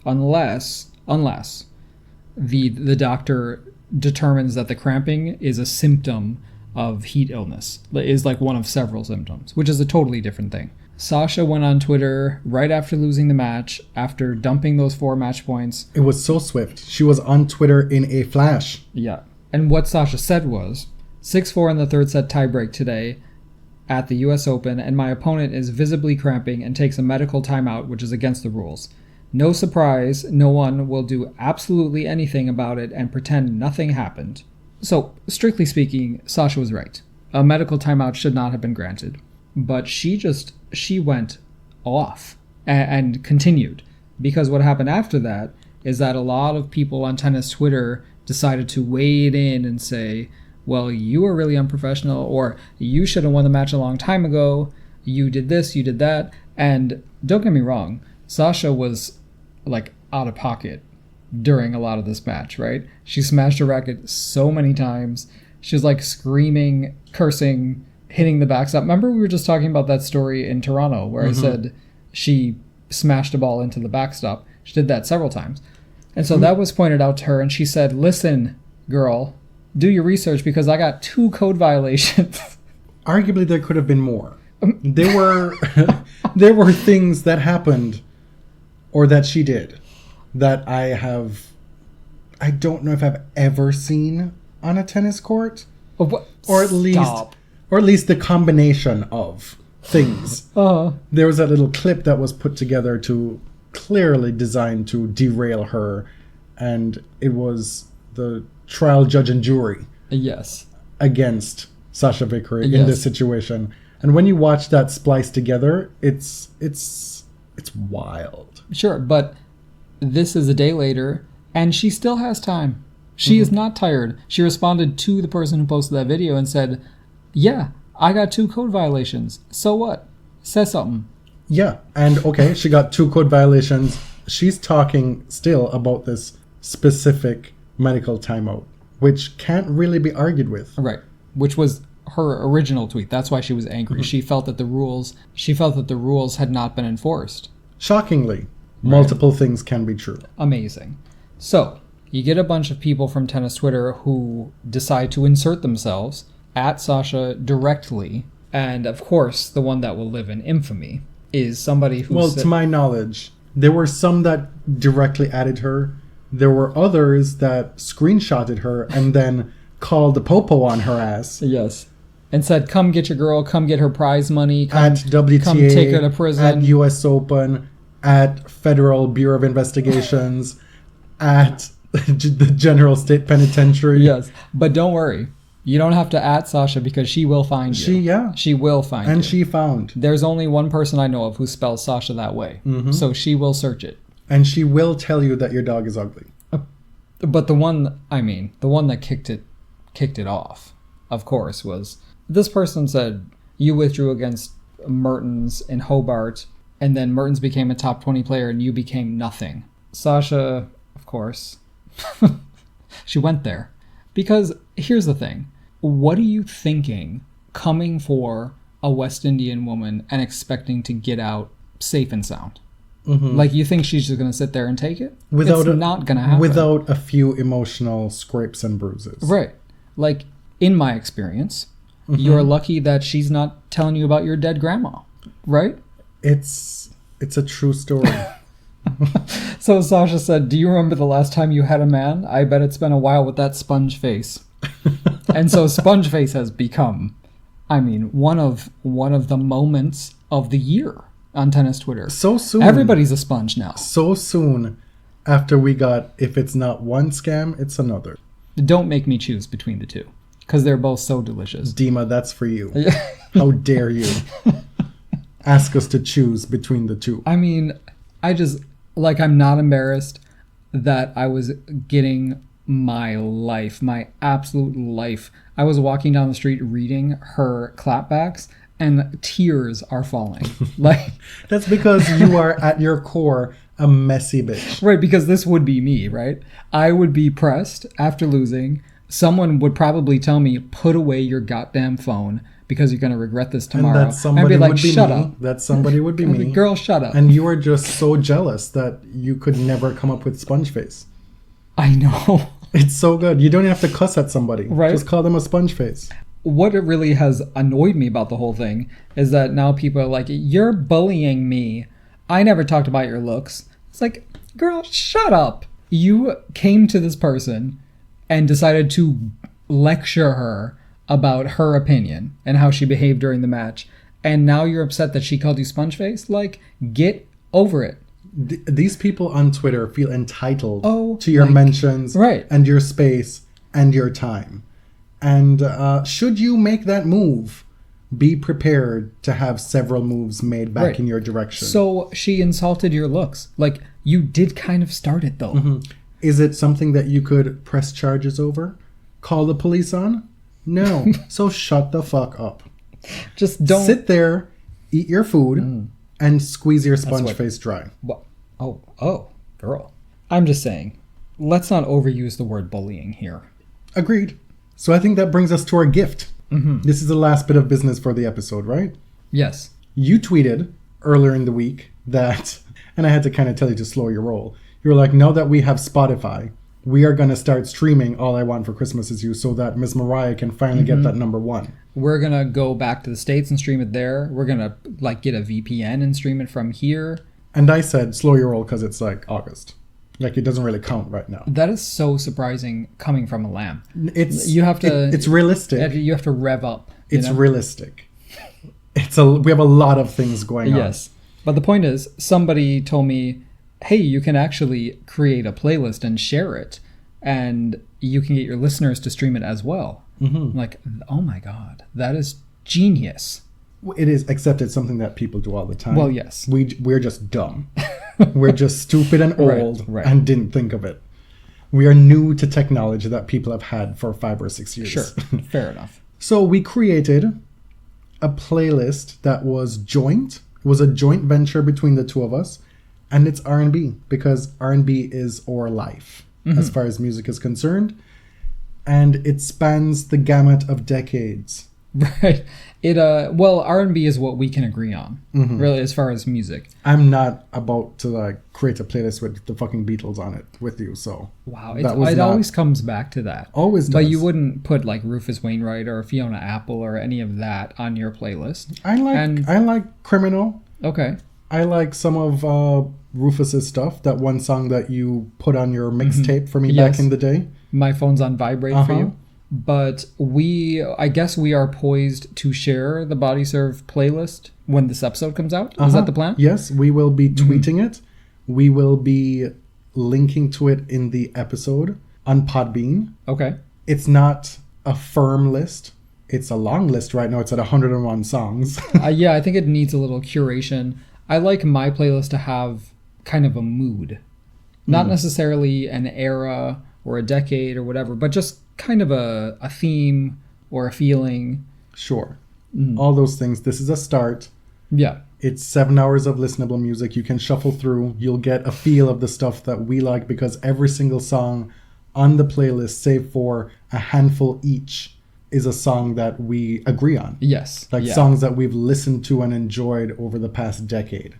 unless the doctor determines that the cramping is a symptom of heat illness, is like one of several symptoms, which is a totally different thing. Sasha went on Twitter right after losing the match, after dumping those 4 match points. It was so swift. She was on Twitter in a flash. Yeah. And what Sasha said was, 6-4 in the third set tiebreak today at the US Open, and my opponent is visibly cramping and takes a medical timeout, which is against the rules. No surprise, no one will do absolutely anything about it and pretend nothing happened. So, strictly speaking, Sasha was right. A medical timeout should not have been granted. But she went off and continued. Because what happened after that is that a lot of people on tennis Twitter decided to wade in and say, well, you were really unprofessional, or you should have won the match a long time ago, you did this, you did that. And don't get me wrong, Sasha was like out of pocket during a lot of this match, right? She smashed her racket so many times. She was like screaming, cursing, hitting the backstop. Remember we were just talking about that story in Toronto where I said she smashed a ball into the backstop. She did that several times. And so that was pointed out to her, and she said, listen, girl, do your research because I got 2 code violations. Arguably, there could have been more. There were things that happened or that she did that I don't know if I've ever seen on a tennis court. Or at least the combination of things. There was that little clip that was put together to clearly designed to derail her, and it was the trial judge and jury against Sachia Vickery in this situation. And when you watch that spliced together, it's wild. Sure, but this is a day later, and she still has time. She is not tired. She responded to the person who posted that video and said, Yeah, I got 2 code violations. So what? Say something. Yeah, and okay, she got 2 code violations. She's talking still about this specific medical timeout, which can't really be argued with. Right. Which was her original tweet. That's why she was angry. She felt that the rules had not been enforced. Shockingly, multiple things can be true. Amazing. So, you get a bunch of people from tennis Twitter who decide to insert themselves at Sasha directly, and of course, the one that will live in infamy is somebody who to my knowledge, there were some that directly added her. There were others that screenshotted her and then called the popo on her ass. Yes. And said, come get your girl, come get her prize money, at WTA, come take her to prison. At US Open, at Federal Bureau of Investigations, at the General State Penitentiary. Yes, but don't worry. You don't have to at Sasha because she will find you. She will find you. And she found. There's only one person I know of who spells Sasha that way. Mm-hmm. So she will search it. And she will tell you that your dog is ugly. But the one that kicked it off, of course, was this person said, you withdrew against Mertens in Hobart, and then Mertens became a top 20 player and you became nothing. Sasha, of course, she went there. Because here's the thing. What are you thinking coming for a West Indian woman and expecting to get out safe and sound? Mm-hmm. Like, you think she's just going to sit there and take it? It's not going to happen. Without a few emotional scrapes and bruises. Right. Like, in my experience, you're lucky that she's not telling you about your dead grandma. Right? It's a true story. So Sasha said, do you remember the last time you had a man? I bet it's been a while with that sponge face. And so sponge face has become, one of the moments of the year on tennis Twitter. So soon. Everybody's a sponge now. So soon after we got, if it's not one scam, it's another. Don't make me choose between the two, because they're both so delicious. Dima, that's for you. How dare you ask us to choose between the two? I'm not embarrassed that I was getting my absolute life. I was walking down the street reading her clapbacks and tears are falling. That's because you are at your core a messy bitch. Right, because this would be me, right? I would be pressed after losing. Someone would probably tell me, put away your goddamn phone because you're going to regret this tomorrow. And that somebody would be like, would be shut me. up. That somebody would be me. Girl, shut up. And you were just so jealous that you could never come up with sponge face. I know. It's so good. You don't even have to cuss at somebody. Right. Just call them a sponge face. What really has annoyed me about the whole thing is that now people are like, you're bullying me. I never talked about your looks. It's like, girl, shut up. You came to this person and decided to lecture her about her opinion and how she behaved during the match. And now you're upset that she called you sponge face? Like, get over it. These people on Twitter feel entitled to your mentions and your space and your time. And should you make that move, be prepared to have several moves made back in your direction. So she insulted your looks. Like, you did kind of start it, though. Mm-hmm. Is it something that you could press charges over? Call the police on? No. So shut the fuck up. Just don't... Sit there, eat your food, and squeeze your sponge face dry. What? Oh, girl. I'm just saying, let's not overuse the word bullying here. Agreed. So I think that brings us to our gift. Mm-hmm. This is the last bit of business for the episode, right? Yes. You tweeted earlier in the week that, and I had to kind of tell you to slow your roll. You were like, now that we have Spotify, we are going to start streaming All I Want for Christmas Is You so that Miss Mariah can finally get that number one. We're going to go back to the States and stream it there. We're going to get a VPN and stream it from here. And I said, slow your roll because it's like August. Like, it doesn't really count right now. That is so surprising coming from a lamb. It's realistic. You have to rev up. It's realistic. We have a lot of things going on. Yes. But the point is, somebody told me, hey, you can actually create a playlist and share it. And you can get your listeners to stream it as well. Mm-hmm. I'm like, oh my God, that is genius. It is, except it's something that people do all the time. Well, yes. We're just dumb. We're just stupid and old and didn't think of it. We are new to technology that people have had for 5 or 6 years. Sure, fair enough. So we created a playlist that was joint. It was a joint venture between the two of us. And it's R&B because R&B is our life as far as music is concerned. And it spans the gamut of decades. Right. Well, R&B is what we can agree on, really, as far as music. I'm not about to like create a playlist with the fucking Beatles on it with you, so wow, it always comes back to that. Always does. But you wouldn't put like Rufus Wainwright or Fiona Apple or any of that on your playlist. I like Criminal. Okay. I like some of Rufus's stuff. That one song that you put on your mixtape for me back in the day. My Phone's on Vibrate for you. But I guess we are poised to share the Body Serve playlist when this episode comes out. Is that the plan? Yes, we will be tweeting it. We will be linking to it in the episode on Podbean. Okay. It's not a firm list. It's a long list right now. It's at 101 songs. Yeah, I think it needs a little curation. I like my playlist to have kind of a mood. Not necessarily an era or a decade or whatever, but just kind of a theme or a feeling. Sure. All those things. This is a start. Yeah. It's 7 hours of listenable music. You can shuffle through. You'll get a feel of the stuff that we like because every single song on the playlist, save for a handful each, is a song that we agree on. Yes. Like songs that we've listened to and enjoyed over the past decade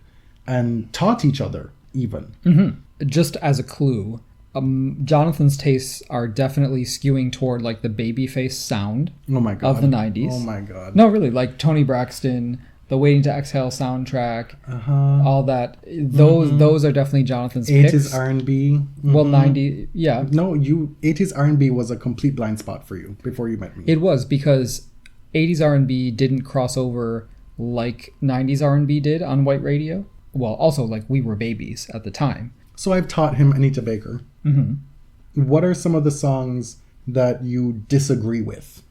and taught each other even. Just as a clue, Jonathan's tastes are definitely skewing toward like the babyface sound of the 90s. Oh my God. No, really, like Toni Braxton, the Waiting to Exhale soundtrack, all that. Those are definitely Jonathan's 80s picks. R&B. Well, 90s, yeah. No, 80s R&B was a complete blind spot for you before you met me. It was because 80s R&B didn't cross over like 90s R&B did on white radio. Well, also like we were babies at the time. So I've taught him Anita Baker. What are some of the songs that you disagree with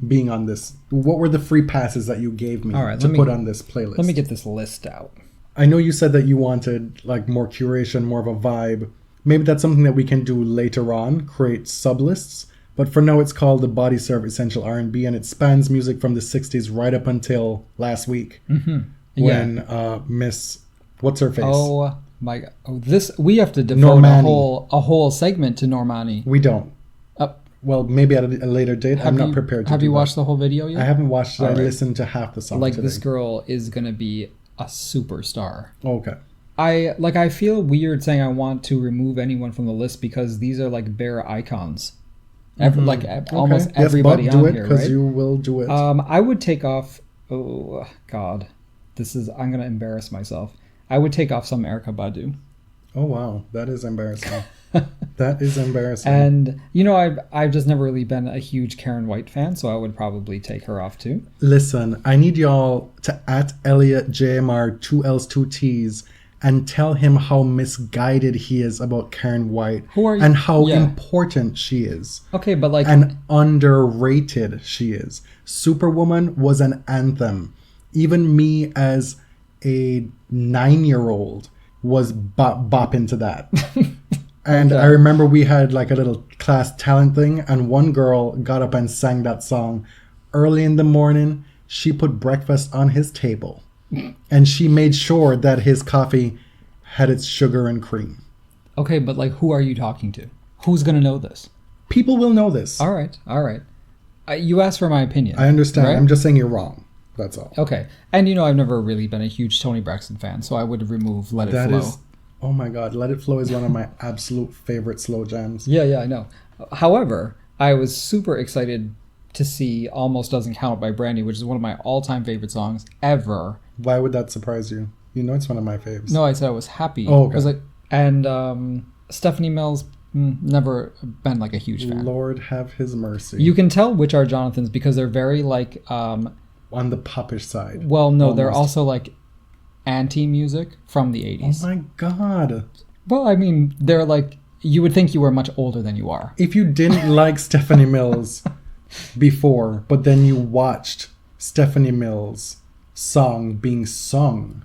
being on this? What were the free passes that you gave me to put on this playlist? Let me get this list out. I know you said that you wanted like more curation, more of a vibe. Maybe that's something that we can do later on, create sub-lists. But for now, it's called the Body Serve Essential R&B, and it spans music from the 60s right up until last week when Miss... What's her face? Oh my God! We have to devote a whole segment to Normani. We don't. Well, maybe at a later date. I'm not prepared to. Have you watched the whole video yet? I haven't watched it. I listened to half the song. Like today. This girl is gonna be a superstar. Okay. I feel weird saying I want to remove anyone from the list because these are like bare icons. Almost everybody on here, right? Because you will do it. I would take off. Oh God, I'm gonna embarrass myself. I would take off some Erykah Badu. Oh wow, that is embarrassing. That is embarrassing. And I've just never really been a huge Karen White fan, so I would probably take her off too. Listen, I need y'all to @ElliotJMR 2 L's 2 T's and tell him how misguided he is about Karen White. Who are you? And how important she is. Okay, but like... And underrated she is. Superwoman was an anthem. Even me as a 9-year-old was bopping to that. And I remember we had like a little class talent thing, and one girl got up and sang that song. Early in the morning, she put breakfast on his table. And she made sure that his coffee had its sugar and cream. Okay, but like, who are you talking to? Who's going to know this? People will know this. All right. You asked for my opinion. I understand. Right? I'm just saying you're wrong. That's all. Okay. And I've never really been a huge Toni Braxton fan, so I would remove Let It Flow. Oh my God. Let It Flow is one of my absolute favorite slow jams. Yeah, I know. However, I was super excited to see Almost Doesn't Count by Brandy, which is one of my all-time favorite songs ever. Why would that surprise you? It's one of my faves. No, I said I was happy. Oh, okay. I was like, and Stephanie Mills, never been like a huge fan. Lord have his mercy. You can tell which are Jonathan's because they're very like... on the popish side. Well, no, almost. They're also like anti-music from the 80s. Oh my God. Well, I mean, they're like... You would think you were much older than you are. If you didn't like Stephanie Mills before, but then you watched Stephanie Mills' song being sung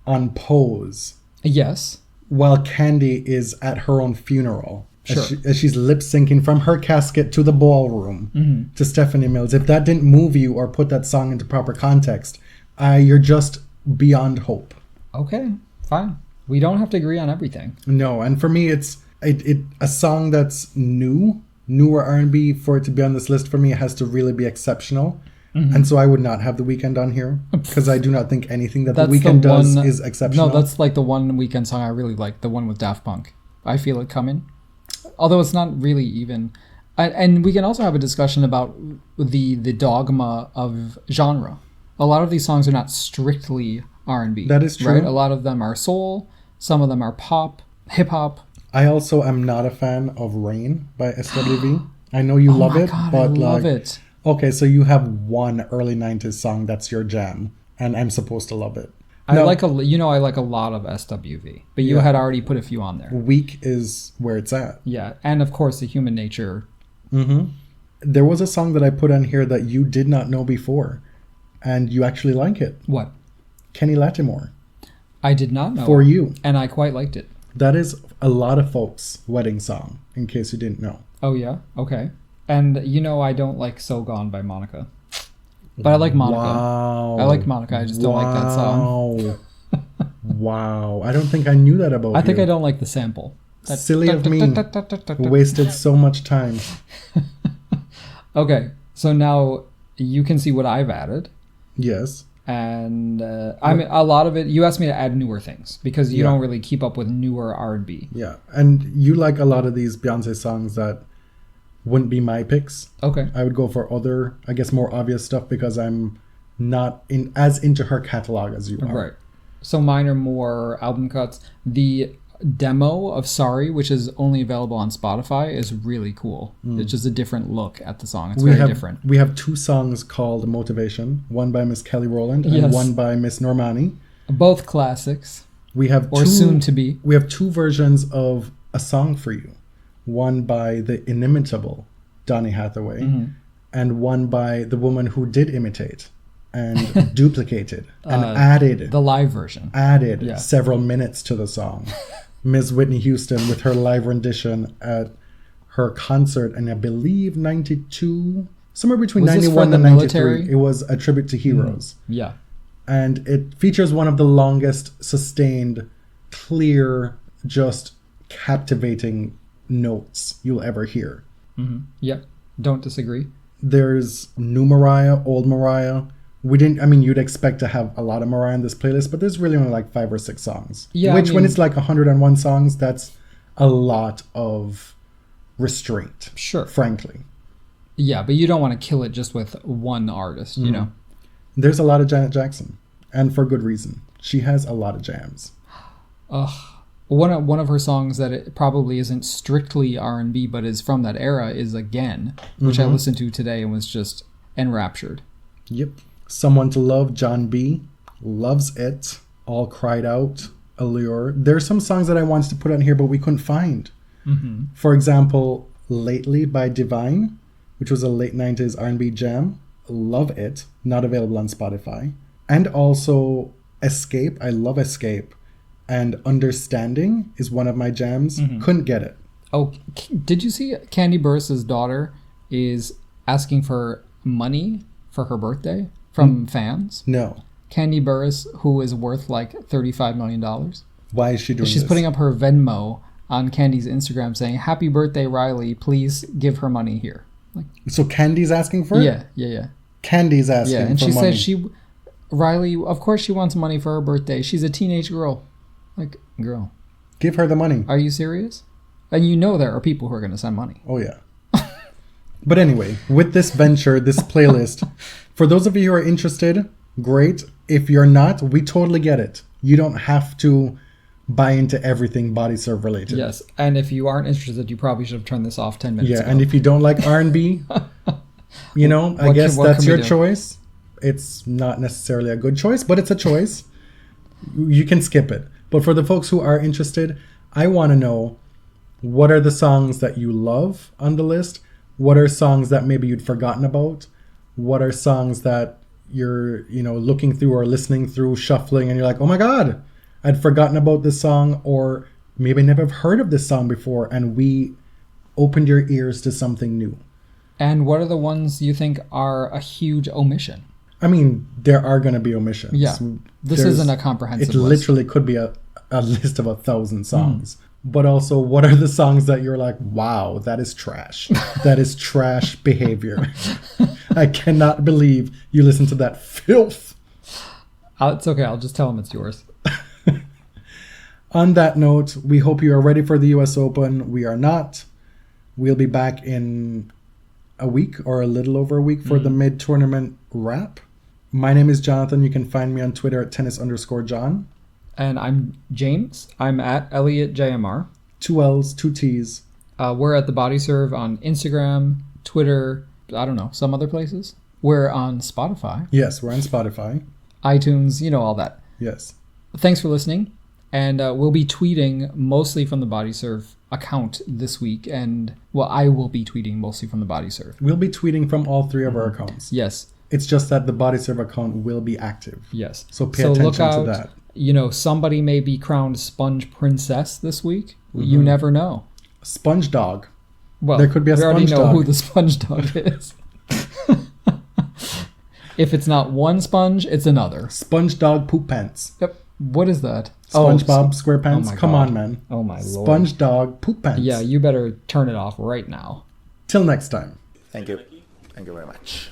on Pose. Yes. While Candy is at her own funeral. Sure. As she's lip syncing from her casket to the ballroom Mm-hmm. to Stephanie Mills. If that didn't move you or put that song into proper context, you're just beyond hope. Okay, fine. We don't have to agree on everything. No, and for me, it's a song that's newer R&B. For it to be on this list for me, it has to really be exceptional. Mm-hmm. And so I would not have The Weeknd on here because I do not think anything that The Weeknd does is exceptional. No, that's like the one Weeknd song I really like, the one with Daft Punk. I Feel It Coming. Although it's not really even. And we can also have a discussion about the dogma of genre. A lot of these songs are not strictly R&B. That is true. Right? A lot of them are soul. Some of them are pop, hip-hop. I also am not a fan of Rain by SWV. I know you love it, God, but I love it. Okay, so you have one early 90s song that's your jam, and I'm supposed to love it. I like a lot of SWV, but you had already put a few on there. Weak is where it's at. Yeah, and of course the Human Nature. Mm-hmm. There was a song that I put on here that you did not know before, and you actually like it. What? Kenny Lattimore. I did not know. For You. And I quite liked it. That is a lot of folks' wedding song, in case you didn't know. Oh, yeah? Okay. And I don't like So Gone by Monica. But I like Monica. Wow. I like Monica. I just don't like that song. Wow. I don't think I knew that about you. I think I don't like the sample. Silly of me. Wasted so much time. Okay. So now you can see what I've added. Yes. And I mean, a lot of it, you asked me to add newer things because you don't really keep up with newer R&B. Yeah. And you like a lot of these Beyonce songs that wouldn't be my picks. Okay. I would go for other, I guess, more obvious stuff because I'm not as into her catalog as you are. Right. So mine are more album cuts. The demo of Sorry, which is only available on Spotify, is really cool. It's just a different look at the song. It's very different. We have two songs called Motivation, one by Miss Kelly Rowland and one by Miss Normani. Both classics. We have soon to be. We have two versions of A Song for You. One by the inimitable Donny Hathaway and one by the woman who did imitate and duplicated and added the live version. Several minutes to the song. Ms. Whitney Houston with her live rendition at her concert in, I believe, 92, somewhere between 91 and 93. Military? It was a tribute to heroes. Yeah. And it features one of the longest sustained, clear, just captivating notes you'll ever hear. Yep. Don't disagree. There's new Mariah, old Mariah. You'd expect to have a lot of Mariah in this playlist, but there's really only like 5 or 6 songs. Yeah, when it's like 101 songs, that's a lot of restraint. Sure. Frankly. Yeah, but you don't want to kill it just with one artist, you know? There's a lot of Janet Jackson, and for good reason. She has a lot of jams. One of her songs that it probably isn't strictly R&B, but is from that era is Again, which I listened to today and was just enraptured. Yep. Someone to Love, John B. Loves it. All Cried Out, Allure. There's some songs that I wanted to put on here, but we couldn't find. For example, Lately by Divine, which was a late 90s R&B jam. Love it. Not available on Spotify. And also Escape. I love Escape. And Understanding is one of my jams. Couldn't get it. Oh, did you see Candy Burris' daughter is asking for money for her birthday from fans? No. Candy Burris, who is worth like $35 million. Why is she doing this? She's putting up her Venmo on Candy's Instagram saying, "Happy birthday, Riley. Please give her money here." So Candy's asking for it? Yeah. Candy's asking for money. Yeah, and she said Riley, of course she wants money for her birthday. She's a teenage girl. Like, girl. Give her the money. Are you serious? And you know there are people who are going to send money. Oh, yeah. But anyway, with this venture, this playlist, for those of you who are interested, great. If you're not, we totally get it. You don't have to buy into everything Body Serve related. Yes, and if you aren't interested, you probably should have turned this off 10 minutes ago. Yeah, and if you don't like R&B, I guess that's your choice. It's not necessarily a good choice, but it's a choice. You can skip it. But for the folks who are interested, I want to know, what are the songs that you love on the list? What are songs that maybe you'd forgotten about? What are songs that you're, looking through or listening through, shuffling, and you're like, oh my God, I'd forgotten about this song, or maybe never have heard of this song before, and we opened your ears to something new. And what are the ones you think are a huge omission? I mean, there are going to be omissions. Yeah. This isn't a comprehensive It list. literally could be a list of 1,000 songs. But also, what are the songs that you're like, wow, that is trash. That is trash behavior. I cannot believe you listen to that filth. It's okay. I'll just tell him it's yours. On that note, we hope you are ready for the US Open. We are not. We'll be back in a week or a little over a week for the mid-tournament wrap. My name is Jonathan. You can find me on Twitter at tennis_John. And I'm James. I'm at ElliotJMR. 2 L's, 2 T's. We're at The Body Serve on Instagram, Twitter, I don't know, some other places. We're on Spotify. Yes, we're on Spotify. iTunes, you know, all that. Yes. Thanks for listening. And we'll be tweeting mostly from the Body Serve account this week. And, well, I will be tweeting mostly from the Body Serve. We'll be tweeting from all 3 of our accounts. Yes. It's just that the Body Serve account will be active. Yes. So pay attention look out, to that. You know, somebody may be crowned Sponge Princess this week. You never know. Sponge Dog. Well, There could be a we already sponge know dog. who the Sponge Dog is. If it's not one sponge, it's another. Sponge Dog Poop Pants. Yep. What is that? SpongeBob SquarePants. my Come God. on, man. Oh my lord. Sponge Dog Poop Pants. Yeah, you better turn it off right now. Till next time. Thank you. Thank you very much.